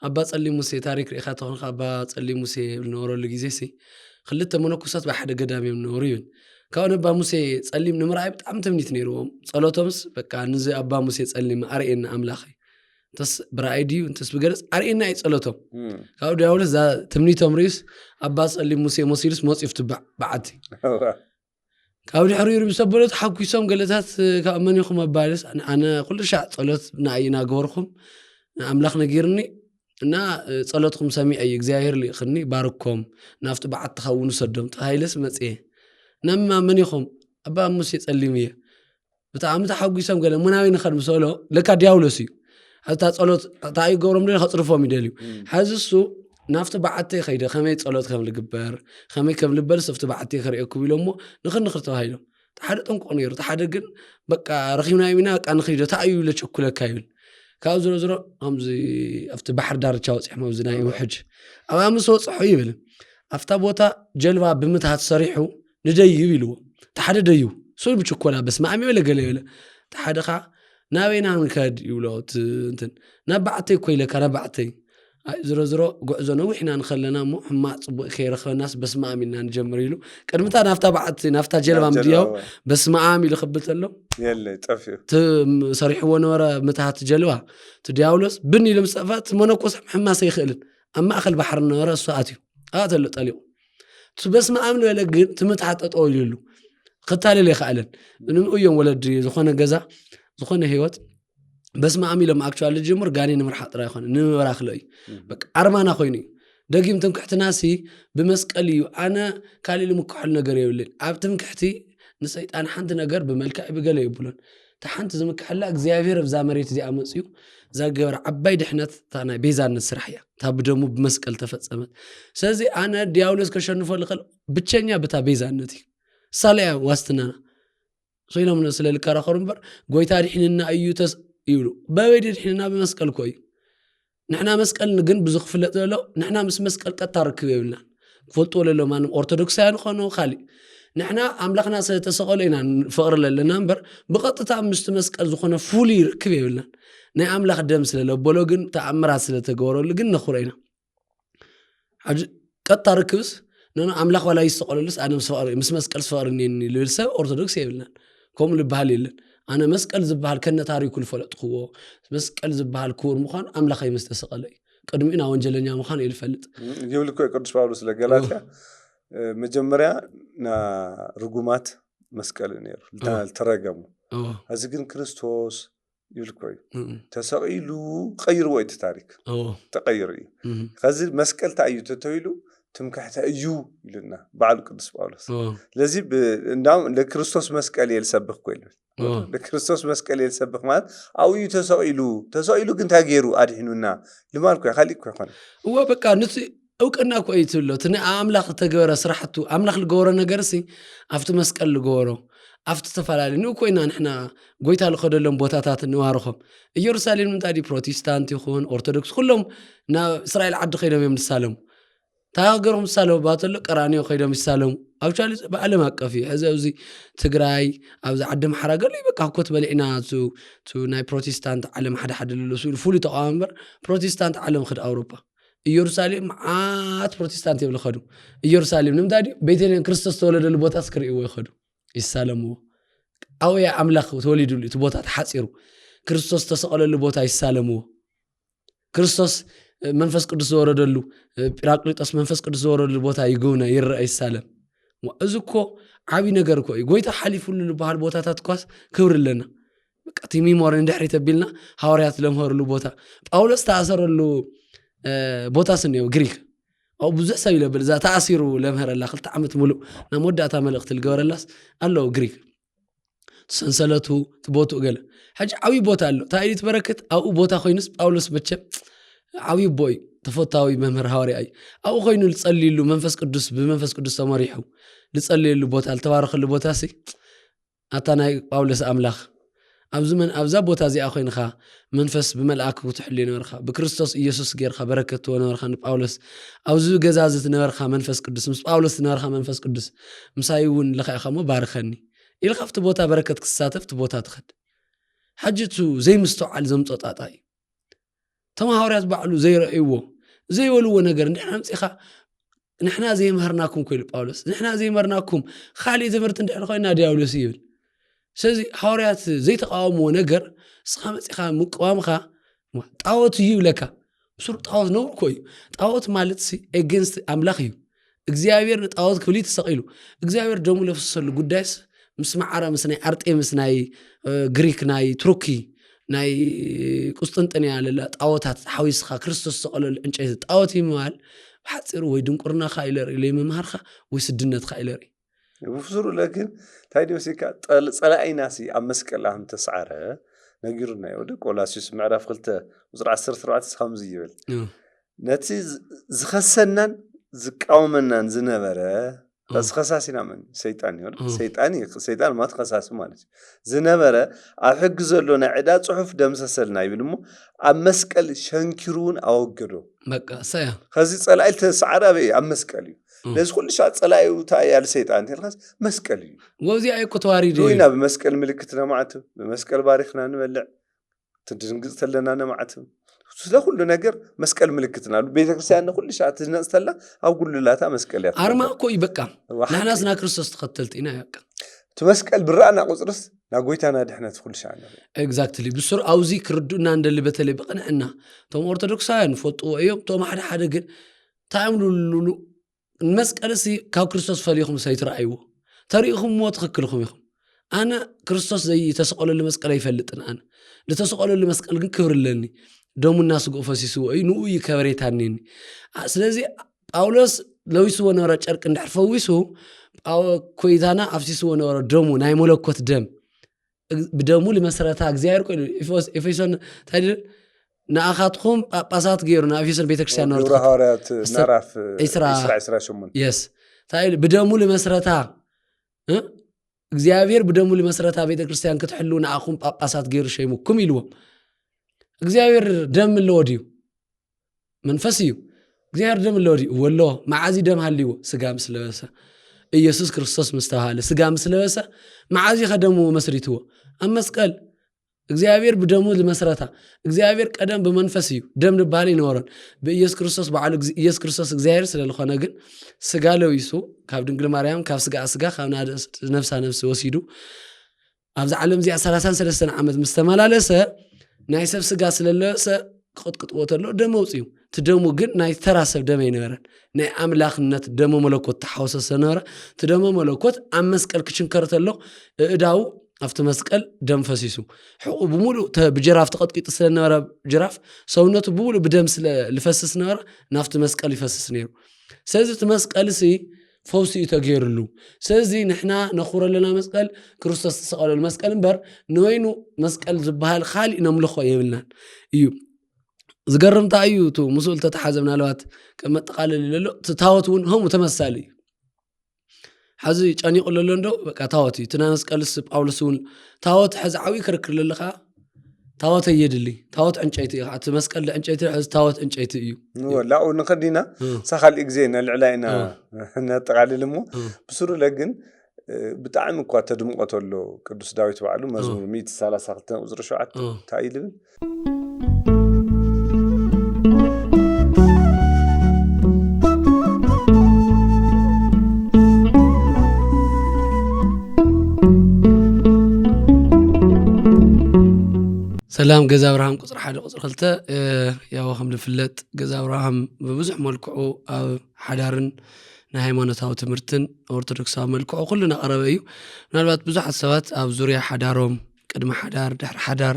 B: አባ ጸሊ ሙሴ ታሪክ ሪኻ ተኾንካ አባ ጸሊ ሙሴ ንወረሉ ጊዜሲ ክልተ መነኮሳት በሓደ ገዳም እዮም ንወሩ ይብል ካውን አባ ሙሴ ጸሊም ንምርኣይ በጣም ትምኒት ነይሮም ጸሎቶምስ በቃ ንዚ አባ ሙሴ ጸሊም አርኤና አምላኽ ተስ ብራይዲዩ እንተስ በገረጽ አርኤና ይጸሎቶም ካው ዳውልስ ዛ ትምኒቶም ሪስ አባ ጸሊም ሙሴ ሞሲልስ ሞጽፍት ባዓቲ ካው ድሕሪሩ ብሰበሎት ሓኩሶም ገለታት ካመን ይኹም አባልስ አነ ኩሉ ሻዕ ጸሎት ናይና ገበርኩም አምላኽ ነጊርኒ እና ጸሎትኩም ሰሚዐይ እግዚአብሔር ሊኽኒ ባርኮም ናፍቱ ባዓት ተኸውኑ ሰዶም ተሃይለስ መጽ ነማ መን ይኹም አባ ሙሴ ጸሊም እየ ብጣዕሚ ተሓጉሶም ገለ ምናዊ ንኸድ ምሰሎ ለካ ዲያውሎስ እዩ አታ ጸሎት ታይ ገበሮም ደ ኸጽርፎም ይደልዩ ሓዝሱ ናፍቱ ባዓተይ ኸይደ ኸመይ ጸሎት ከም ልግበር ኸመይ ከም ልበል ሰፍቱ ባዓተይ ከርእየኩም ኢሎሞ ንኽንኽር ተባሂሎም ተሓደ ጠንቆ ነይሩ ተሓደ ግን በቃ ረኺብና ይሚና በቃ ንኸይደ ታዩ ለቸኩለካ ይብል ካብ ዝሮ ከምዚ ኣብቲ ባሕር ዳርቻ ወፂሕሞ ኣብዚ ናይ ውሕጅ ኣብ ኣምስ ወፅሑ ይብል ኣፍታ ቦታ ጀልባ ብምትሃት ሰሪሑ ንደይብ ኢልዎ ተሓደ ደይብ ሶይ ብችኮላ በስመ አብ ይበለ ገለ ይበለ ተሓደ ኻ ናበይና ንከድ ይብሎ እንትን ናባዕተይ ኮይለካ ናባዕተይ ዝሮ ጉዕዞ ነዊሕና ንኸለና ሞ ሕማቅ ፅቡቅ ከይረኸበናስ በስመ አብ ኢልና ንጀምር ኢሉ ቅድምታ ናፍታ ባዕተይ ናፍታ ጀልባ ምድያው በስመ አብ ኢሉ ክብል ተሎ
A: የለ ጠፍዩ
B: ሰሪሕዎ ነበረ ምትሃት ጀልባ ዲያውሎስ ብን ኢሉ ምሰፋት መነኮስ ሕማስ ይኽእልን ኣብ ማእኸል ባሕር ነበረ እሱ ኣትዩ ኣተሎ ጠሊቁ በስመ አብ ንበለ ግን ትምትሃት ጠጠው ኢሉ ክታለለ ይኽእልን ንምኡ እዮም ወለዲ ዝኾነ ገዛ ዝኾነ ህይወት በስመ አብ ኢሎም አክቹዋሊ ጅምር ጋኔ ንምርሓቅ ጥራይ ይኾነ ንምብራኽ ለይ በቃ አርማና ኮይኑ ደጊም ትምክሕትናሲ ብመስቀል እዩ ኣነ ካሊእ ልምክሐል ነገር የብልን ኣብ ትምክሕቲ ንሰይጣን ሓንቲ ነገር ብመልክዕ ብገለ ይብሎን ተሓንቲ ዝምክሐላ እግዚአብሔር ኣብዛ መሬት እዚኣ መፅዩ ዛገበር ዓባይ ድሕነት ታናይ ቤዛነት ስራሕ እያ ታ ብደሙ ብመስቀል ተፈጸመት ስለዚ ኣነ ዲያውሎስ ከሸንፎ ልኽእል ብቸኛ በታ ቤዛነት እዩ ሳለያ ዋስትናና ሶይሎም ስለልከራኸሩ እምበር ጎይታ ድሕንና እዩ ይብሉ በበይድ ድሕንና ብመስቀል ኮዩ ንሕና መስቀል ግን ብዙ ክፍለጥ ዘሎ ንሕና ምስ መስቀል ቀጥታ ርክብ የብልና ክፈልጥዎ ለሎ ማንም ኦርቶዶክሳውያን ኮኑ ካሊእ ንሕና ኣምላኽና ስለተሰቐለ ኢና ፍቕሪ ለለና እምበር ብቐጥታ ምስቲ መስቀል ዝኾነ ፍሉይ ርክብ የብልና ናይ ኣምላኽ ደም ስለለበሎ ግን ተኣምራት ስለተገበረሉ ግን ነኽሮ ኢና ቀጥታ ርክብስ ኣምላኽ ዋላ ይሰቐለሉስ ኣነ ምስ መስቀል ስፈቕሪ ልብል ሰብ ኦርቶዶክስ የብልና ከምኡ ልበሃል የለን ኣነ መስቀል ዝበሃል ከነ ታሪኩ ልፈለጥክዎ መስቀል ዝበሃል ክቡር ምዃኑ ኣምላኸይ ምስ ተሰቐለ እዩ ቅድሚኡና ወንጀለኛ ምዃኑ ይልፈልጥ
A: ይብል እኮ ቅዱስ ጳውሎስ ለገላትያ መጀመርያ ና ርጉማት መስቀል ነይሩ ተረገሙ እዚ ግን ክርስቶስ ይብል እኮ ተሰቒሉ ቀይርዎ እቲ ታሪክ ተቀይሩ እዩ ከዚ መስቀል ታዩ ተተይሉ ትምክሕታ እዩ ይልና በዓሉ ቅዱስ ጳውሎስ ስለዚህ እንዳውም ለክርስቶስ መስቀል የልሰብኽ ኮይኑ ለክርስቶስ መስቀል የልሰብኽ ማለት አውዩ ተሰቒሉ ግን ታገይሩ አድሕኑና ልማል ኮይ ኻሊእ ኮይ ኾነ
B: እወ በቃ ነቲ እውቅና ኮይ ትብሎ እቲ ኣምላኽ ተገበረ ስራሕቱ ኣምላኽ ልገበሮ ነገርሲ ኣብቲ መስቀል ልገበሮ ኣብቲ ተፈላለዩ ንኡ ኮይና ንሕና ጎይታ ልኸደሎም ቦታታት ንዋርኾም ኢየሩሳሌም ምንታይ ፕሮቴስታንት ይኹን ኦርቶዶክስ ኩሎም ናብ እስራኤል ዓዲ ኸይዶም እዮም ዝሳለሙ ታገሮም ዝሳለሙ ባተሎ ቀራንዮ ኸይዶም ይሳለሙ ኣብቻሊ ብዓለም ኣቀፍ እዩ ሕዚ ኣብዚ ትግራይ ኣብዚ ዓዲ ማሕራ ገለ በቃ ኮት በሊዕና ናይ ፕሮቴስታንት ዓለም ሓደ ልለሱ ፍሉይ ተቃዋሚ እምበር ፕሮቴስታንት ዓለም ክድ ኣውሮፓ ኢየሩሳሌም መዓት ፕሮቴስታንት የብሉ ኸዱ ኢየሩሳሌም ንምንታይ ድዩ ቤተልሔም ክርስቶስ ተወለደሉ ቦታ ክርእይዎ ይኸዱ ይሳለምዎ ኣውያ ኣምላኽ ተወሊዱሉ እቲ ቦታ ተሓፂሩ ክርስቶስ ተሰቐለሉ ቦታ ይሳለምዎ ክርስቶስ መንፈስ ቅዱስ ዘወረደሉ ጲራቅሊጦስ መንፈስ ቅዱስ ዘወረደሉ ቦታ ይግውና ይረአ ይሳለም እዚ እኮ ዓብይ ነገር እኮ እዩ ጎይታ ሓሊፉሉ ዝበሃል ቦታታት ኳስ ክብር ኣለና በቃ እቲ ሚሞሪ እንድሕሪት ኣቢልና ሃዋርያት ለምሃሩሉ ቦታ ጳውሎስ ተኣሰረሉ ቦታ ስንየው ግሪክ او بزح سوي له بالذات تأثيره لمهر الله خلت عمت ملو نمودة ملقت الجورلاس الله غريك ሰንሰለቱ ትቦቱ ገለ حاج عوي بوتا له تايت بركت أو بوتا خوينس باولوس بتشم عوي بوي تفوتاوي ممر هاري أي أو خوينو لتصلي له منفس قدس بمنفس قدس تماريحو لتصلي له بوتا التبارخ اللي بوتا سي أتانا باولوس أملاخ أبزمن أبزا بوتا زي أخوين خا منفس بملأك وتحلي نورخا بكريستوس إيسوس غيرخا بركة ونورخا باولوس أوزو جزازة نورخا منفس قدس مس باولوس نورخا منفس قدس مسايون لخا خمو بارخني إلى خفت بوتا بركة كساتف تبوتا تخد حجتو زي مستوعل زمططاطاي تماهوريات بعلو زي رأيوه زي ولو نجر نحنا زي مهرناكم كل باولوس نحنا زي مرناكم خالي تمرت ندحر خوينا دياولوس يبل سزي حوريات زي تقاومو نجر سخا مقوامخا طاوت يبلكا بسر طاوت نو كوي طاوت مالت سي اجينست املاخيو እግዚአብሔር ጣዖት ክብሊ ተሰቂሉ እግዚአብሔር ደሙ ለፍሰሉ ጉዳይስ مسمع عرا مسناي أرتي مسناي غريك ناي تركي ناي قسطنطينية لا طاوتات حويسخا كريستوس سقل الانجيت طاوتي مال بحصير وي دنقرنا خايلر لي ممهرخا وي سدنت خايلر
A: بفسر لكن تايدي مسيكا صلاعي ناسي امسكل هم تسعره نغيرنا يود قولاسيس معرف خلت وزر 10 7 5 يبل نتي زخسنن زقاومنن زنبره بس خساسينا من سيطان يقول سيطان ما تخساس مالك زنبره أحق زلونا عدا صحف دمسسلنا يبلمو أمسكل شنكرون أوجدو
B: بقى سيا
A: خزي صلاة تسعرة بي أمسكلي ليش كل شيء صلاة وتاعي على سيطان تلخص مسكلي
B: وزي أي كتواري دي
A: دوينا بمسكل ملكتنا معته بمسكل باريخنا نبلع تدنقز تلنا أنا معته سلا كل نجر مسكال ملكتنا بيت كريستيان كل شيء تنزل أو كل لا تمسكال يا
B: أرما كوي بقى نحن ناس كريستوس تقتلتينا ياك
A: تمسكال برأنا قصرس نقولت أنا دحنا كل شيء
B: exactly بسر أوزي كردنا عند اللي بتلي بقنعنا توم أرثوذكسيين فوتو أيوم توم حدا جن تعملوا لولو المسكال سي كاو كريستوس فليهم سيطر أيوه تاريخهم موت خكلهم يخم أنا كريستوس زي تسقل اللي مسكال يفلتنا أنا لتسقل اللي مسكال جن كبر لني دوم الناس قفسيسو أي نوي كبريتانين سلازي باولوس لو يسوى نورا شرك نحفويسو أو كويتانا أفسيسو نورا دومو ناي ملكوت دم بدمو لمسرتها እግዚአብሔር ቆይ ኤፌሶን ታዲል ናአኻትኩም ጳጳሳት ገይሩና ኤፌሶን ቤተክርስቲያን ነው
A: ሐዋርያት ናራፍ ኢስራ ሸሙን
B: yes ታዲል بدمو لمسرتها እግዚአብሔር بدمو لمسرتها ቤተክርስቲያን ክትሕሉ ናአኹም ጳጳሳት ገይሩ ሸይሙኩም ይልዎም እግዚአብሔር ደም ለወዲው መንፈስዩ እግዚአብሔር ደም ለወዲው ወሎ ማዓዚ ደም ሃልይዎ ስጋ ምስለበሰ ኢየሱስ ክርስቶስ መስተዋለ ስጋ ምስለበሰ ማዓዚ ኸደሙ መስሪትዎ አመስቀል እግዚአብሔር በደሙ ለመስራታ እግዚአብሔር ቀደም በመንፈስዩ ደም ልባል ይኖረን በኢየሱስ ክርስቶስ በዓል ኢየሱስ ክርስቶስ እግዚአብሔር ስለሆነ ግን ስጋ ለዊሱ ካብ ድንግል ማርያም ካብ ስጋ ካብ ነፍሳ ነፍስ ወሲዱ ኣብዚ ዓለም ዚ 33 ዓመት መስተመላለሰ ናይ ሰብ ስጋ ስለለሰ ቅጥቅጥዎ ተሎ ደም ወጽዩ ትደሙ ግን ናይ ተራሰብ ደም ይነበረን ናይ አምላኽነት ደም መለኮት ተሐወሰ ነረ ትደም መለኮት አመስቀል ክችንከር ተሎ እዳው አፍተ መስቀል ደም ፈሲሱ ሕቁ በሙሉ በጅራፍ ተቀጥቅጥ ስለነበረ ጅራፍ ሰውነቱ በሙሉ በደም ስለልፈስስ ነበር ናፍተ መስቀል ይፈስስ ነበር ስለዚህ መስቀል ሲ ፈውሲ ተገይርሉ ስለዚህ ንሕና ነኹረለና መስቀል ክርስቶስ ተሰቀለሉ መስቀል እንበር ንወይኑ መስቀል ዝበሃል ኻሊ ነምልኾ የብልናን እዩ ዝገርም ታዩ ቱ ሙሱል ተተሓዘብና ለዋት ከመጠቃለል ለሎ ታወቱን هم ተመሳሊ حزي ጨኒቁ ለሎ እንደው በቃ ታወት ትና መስቀልስ ጳውሎስን ታወት ሕዛዊ ክርክር ለለኻ ታወት ይድሊ ታወት እንጨይቲ አት መስቀል እንጨይቲ ሕዝ ታወት እንጨይቲ እዩ
A: ወላኡ ንኸዲና ሳኻል ግዜና ልዕላይና ነጠቃልልሞ ብስሩ ለግን ብጣዕሚ እኳ ተድምቆተሎ ቅዱስ ዳዊት ባዕሉ መዝሙር 132 ቁጥር 7 ታይልብል
B: سلام جزا أبراهام قصر حدا قصر خلته يا وهم لفلت جزا أبراهام بمزح ملكعو أو حدارن نهايمانة أو تمرتن أرثوذكس ملكعو كلنا قربيو نالبات بزح السوات أو زوريا حدارهم قدم حدار دحر حدار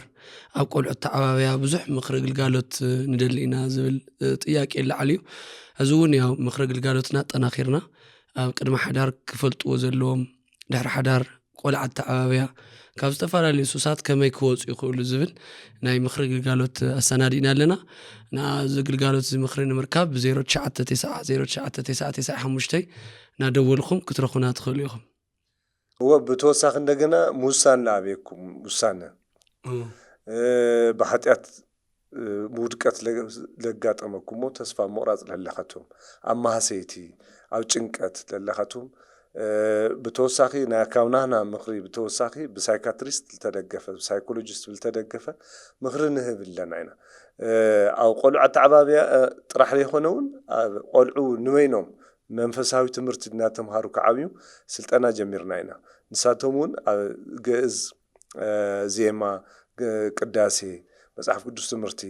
B: أو قول التعاوية بزح مخرج القالوت ندلينا زبل طياق إلا عليو هزون يا مخرج القالوت نات أنا خيرنا قدم حدار كفلت وزلهم دحر حدار ቆልዓ ተዓባብያ ካብ ዝተፈላለዩ ሱሳት ከመይ ክወፁ ይኽእሉ ዝብል ናይ ምኽሪ ግልጋሎት ኣሰናዲና ኣለና ናዚ ግልጋሎት ምኽሪ ንምርካብ ብ09900995 እናደወልኩም ክትረኹና ትኽእሉ ኢኹም
A: ወብተወሳኺ እንደገና ሙሳን ላቤኩም ውሳነ ብሓጢኣት ውድቀት ለጋጠመኩሞ ተስፋ ምቑራፅ ለለኸቱም ኣብ ማህሰይቲ ኣብ ጭንቀት ለለኸቱም ብተወሳኺ ናይ ካውናና ምኽሪ ብተወሳኺ ብሳይካትሪስት ዝተደገፈ ብሳይኮሎጂስት ዝተደገፈ ምኽሪ ንህብ ኣለና ኢና ኣብ ቆልዑ ተዓባብያ ጥራሕ ዘይኮነውን ቆልዑ ንበይኖም መንፈሳዊ ትምህርቲ እናተምሃሩ ከዓብዩ ስልጠና ጀሚርና ኢና ንሳቶም እውን ግዕዝ ዜማ ቅዳሴ መጽሐፍ ቅዱስ ትምህርቲ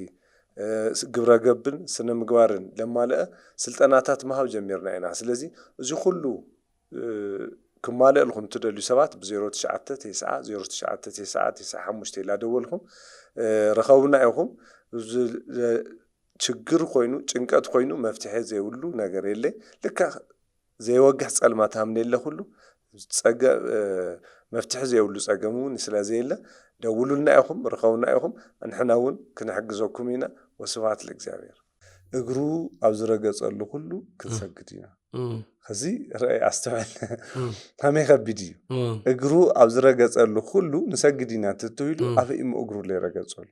A: ግብረ ገብን ስነ ምግባርን ለማለአ ስልጠናታት መሃብ ጀሚርና ኢና ስለዚ እዚ ሁሉ ክማልእ ለኩም ትደልዩ ሰባት ብ09900995 ላደወልኩም ረኸቡና ኢኹም ችግር ኮይኑ ጭንቀት ኮይኑ መፍትሄ ዘይብሉ ነገር የለ ልካ ዘይወግሕ ጸልማት ሃምኔለ ሁሉ ጸገ መፍትሄ ዘይብሉ ጸገሙን ስለዘየለ ደውሉልና ኢኹም ረኸቡና ኢኹም ንሕና እውን ክንሕግዘኩም ኢና ወስብሐት ለእግዚአብሔር እግሩ ኣብ ዝረገጸሉ ሁሉ ክንሰግድ ኢና ከዚ ራእይ ኣስተዋል ከመይ ከቢድ እዩ እግሩ ኣብ ዝረገጸሉ ሁሉ ንሰግድ ኢና ትትብሉ ኣብ ኢሙ እግሩ ለይረገጸሉ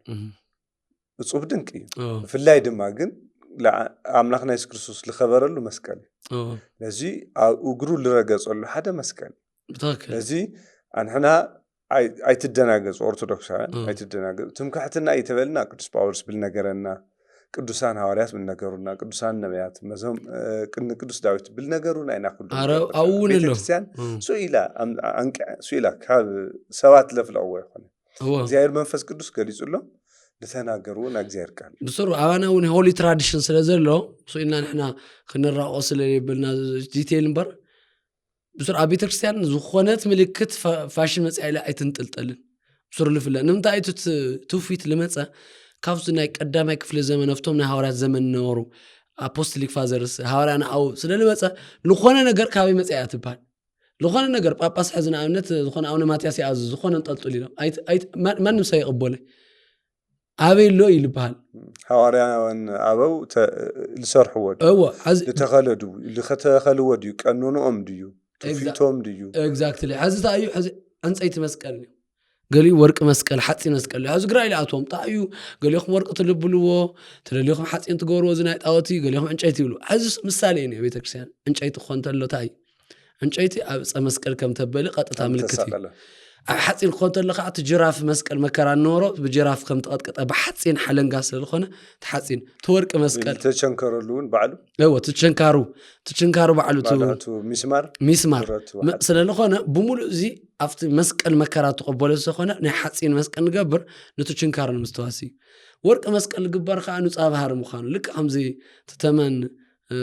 A: እጹብ ድንቂ እዩ ብፍላይ ድማ ግን ኣምላኽና ኢየሱስ ክርስቶስ ዝኸበረሉ መስቀል እዩ ለዚ ኣብ እግሩ ዝረገጸሉ ሓደ መስቀል ለዚ ኣንሕና ኣይትደናገጹ ኦርቶዶክሳውያን ኣይትደናገጹ ትምካሕትና እይተበልና ቅዱስ ጳውሎስ ብልነገረና ቅዱሳን ሐዋርያት ብልነገሩና ቅዱሳን ነቢያት መዞም ቅዱስ ዳዊት ብልነገሩና ኢና ኩሉ ቤተክርስቲያን ሱኢላ ካብ ሰባት ለፍለቕዎ ይኾነ እግዚአብሔር መንፈስ ቅዱስ ገሊጹሎም لتناقروا ناقزير قال
B: بصروا أنا ون هولي تراديشن سلازلو سوينا نحنا خنراقو سلالي بلنا ديتيل نبر بصروا أبي تكريستيان زخونات ملكت فاشن مسألة أيتنطلطلن بصروا لفلا نمتا أيتو توفيت لمصا كافزنا قدامي كفل زمن افتوم نا حوارات زمن نورو أبوستليك فازرس حوارنا أو سلالمصا لخونه ነገር ካበ መጽያ ትባል لخونه ነገር ጳጳስ حزنا أمنت زخونه أونه ماتياس يعز زخونه انطلطل يلو أي ማንም ሰው ይቀበለ አቤሎ ይልባል
A: ሐዋርያውን አበው ልሰርሕዎ ለተኸለዱ ለተኸለወዱ ቀኖኖም ድዩ ትፊቶም ድዩ
B: ኤግዛክትሊ ሐዝታ እዩ አንጸይት መስቀል ገሊ ወርቅ መስቀል ሐጺን መስቀል ሐዝ ግራይ ለአቶም ታዩ ገሊኹም ወርቅ ትልብልዎ ትለሊኹም ሐጺን ትገብርዎ ዝናይ ጣውቲ ገሊኹም እንጨይቲ ይብሉ ሐዝ ምሳሌ ነው ቤተክርስቲያን እንጨይቲ ኮንተሎ ታይ እንጨይቲ ኣብ መስቀል ከም ተበለ ቀጥታ ምልክት እዩ حاتين خونت لك جراف مسكل مكران نورو بجراف كم تقطقط بحاتين حلنغا سلخونه تحاتين تورق مسكل
A: تشنكرلون بعلو
B: ايوا تشنكارو بعلو
A: تو مسمار
B: سلخونه بمولو زي افت مسكل مكرات تقبل سخونه ني حاتين مسكل نغبر نتشنكار المستواسي ورق مسكل غبر خانو صابهار مخانو لك امزي تتمن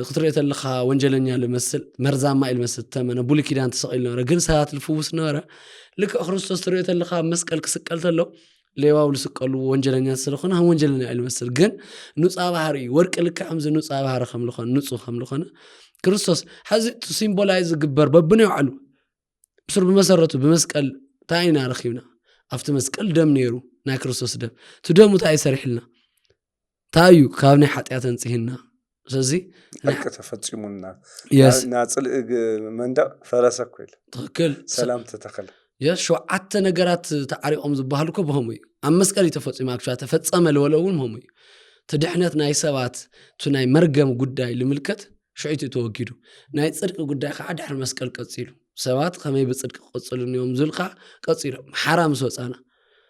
B: خطريت لخا وانجلنيا لمسل مرزاما المسل تمن بولي كيدان تسقيل نوره جن ساعات الفوس نوره لك ክርስቶስ ትርኢት ለኻ መስቀል ክስቀል ተሎ ሌዋው ልስቀሉ ወንጀለኛ ስለኾነ هم ወንጀለኛ አይመስል ግን ንጹህ ባህሪ ወርቅ ልክ አምዝ ንጹህ ባህሪ ከም ለኾነ ንጹህ ከም ለኾነ ክርስቶስ ሐዚ ሲምቦላይዝ ግበር በብነ ይዓሉ ብስር በመሰረቱ በመስቀል ታይና ረኺብና አፍተ መስቀል ደም ነይሩ ናይ ክርስቶስ ደም ትደሙ ታይ ሰሪሕልና ታዩ ካብነ ኃጢአተን ጽህና ስለዚህ
A: ለቀ ተፈጽሙና ናጽል መንዳ ፈረሰኩል
B: ትክክል
A: ሰላም ተተኸለ
B: يشو عت نجارات تعريقهم زبالكو بهمي أما مسكلي تفصيل معك شو تفصيل الولون همي تدحنت ناي سوات تناي مرجم قداي لملكت شو عيت توجدو ناي تصدق قداي خاد حر مسكل قصيلو سوات خمي بتصدق قصيلو يوم زلقة قصيلو حرام صوت أنا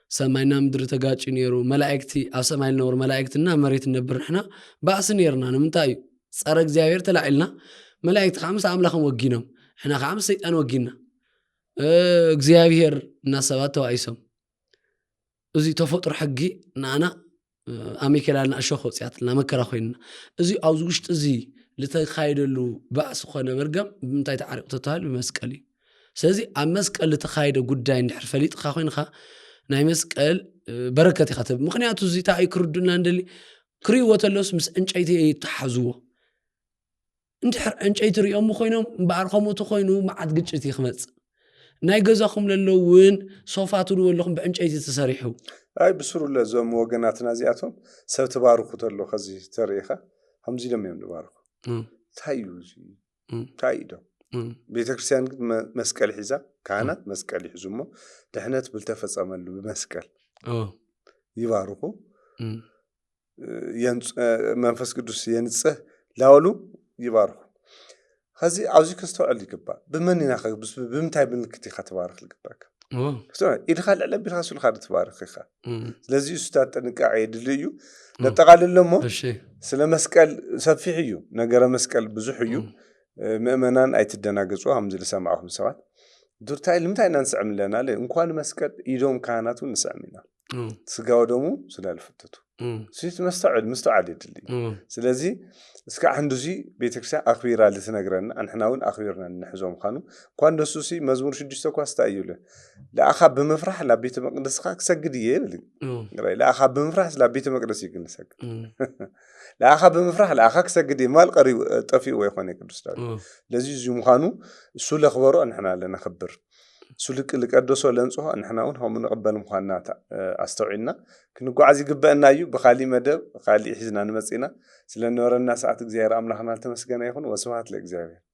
B: سمعنا مدر تجاج نيرو ملائكتي أو سمعنا نور ملائكتنا مريت نبر إحنا بأس نيرنا أنا منتاي صارك زاوير طلعلنا ملائكة خمس عملهم وجينهم إحنا خمس سيد أنا وجينا እግዚአብሔር እና ሰባት ተዋይሶም እዚ ተፈጥሮ ሕጊ ናና አሜከላና አሸኹ ጽያትና መከራ ኮይና እዚ አውዝ ውሽጥ እዚ ለተኻይደሉ ባስ ኾነ መርገም ብምንታይ ተዓሪቅ ተታል በመስቀል ስለዚ ኣብ መስቀል ለተኻይደ ጉዳይ እንድሕር ፈሊጥኻ ኮይንኻ ናይ መስቀል በረከት ይኸተብ ምክንያቱ እዚ ታይ ክርዱና እንደሊ ክሪዎ ተለስ ምስ እንጨይቲ ተሓዝዎ እንድሕር እንጨይቲ ሪኦም ኮይኖም ባዕርኸሙ ተኮይኑ ማዓት ግጭት ይኽመጽ ናይ ገዛኹም ለለውን ሶፋቱ ድወለኹም ብዕንጨይቲ ተሰሪሑ
A: ኣይ ብስሩ ለዞም ወገናትና እዚኣቶም ሰብ ተባርኩ ተሎ ከዚ ተሪኢኻ ከምዚ ኢሎም እዮም ዝባርኩ እንታይ እዩ እንታይ ኢሎም ቤተክርስትያን መስቀል ሒዛ ካህናት መስቀል ይሕዙ እሞ ድሕነት ብልተፈፀመሉ ብመስቀል ይባርኩ መንፈስ ቅዱስ የንጽህ ላወሉ ይባርኩ ከዚ ኣብዚ ክስተውዕል ይግባእ ብመን ኢና ብምንታይ ምልክት ኢኻ ተባርክ ልግባእካ ኢድኻ ልዕለ ቢልካ ስልካ ትባርክ ኢኻ ስለዚ እሱታት ጥንቃቄ የድሊ እዩ ነጠቃልሎ እሞ ስለ መስቀል ሰፊሕ እዩ ነገረ መስቀል ብዙሕ እዩ ምእመናን ኣይትደናገጹ ከምዚ ዝሰማዕኹም ሰባት ዱርታይ ልምታይ ኢና ንስዕም ለና እንኳን መስቀል ኢዶም ካህናቱ ንስዕም ኢና ስጋው ደሙ ስለልፍትቱ ስዊት መስተውዓል የድሊ ስለዚ እስከ ዓንዱዚ ቤተክርስቲያን ኣኽቢራ ልትነግረና አንሕናውን ኣኽቢርና ንሕዞም ካኑ እንኳን ደሱሲ መዝሙር 6 ኳስታ እዩለ ለኣኻ ብምፍራሕ ላብ ቤተ መቅደስካ ክሰግድ እየ ይብል ለኣኻ ብምፍራሕ ላብ ቤተ መቅደስ ይግንሰግ ለኣኻ ብምፍራሕ ለኣኻ ክሰግድ እየ ማል ቀሪቡ ጠፊኡ ይኾነ ቅዱስ ዳዊት ለዚ እዚ ምዃኑ እሱ ለኽበሮ አንሕና ለነኽብር سلك لقدسو لنصو نحناون هم نقبل مخانا استوعينا كنقعد يقبلنا يو بخالي مدب خالي حزنا نمسينا سلنورنا ساعات እግዚአብሔር አምላክና ተመስገነ ይሁን ወስብሐት ለእግዚአብሔር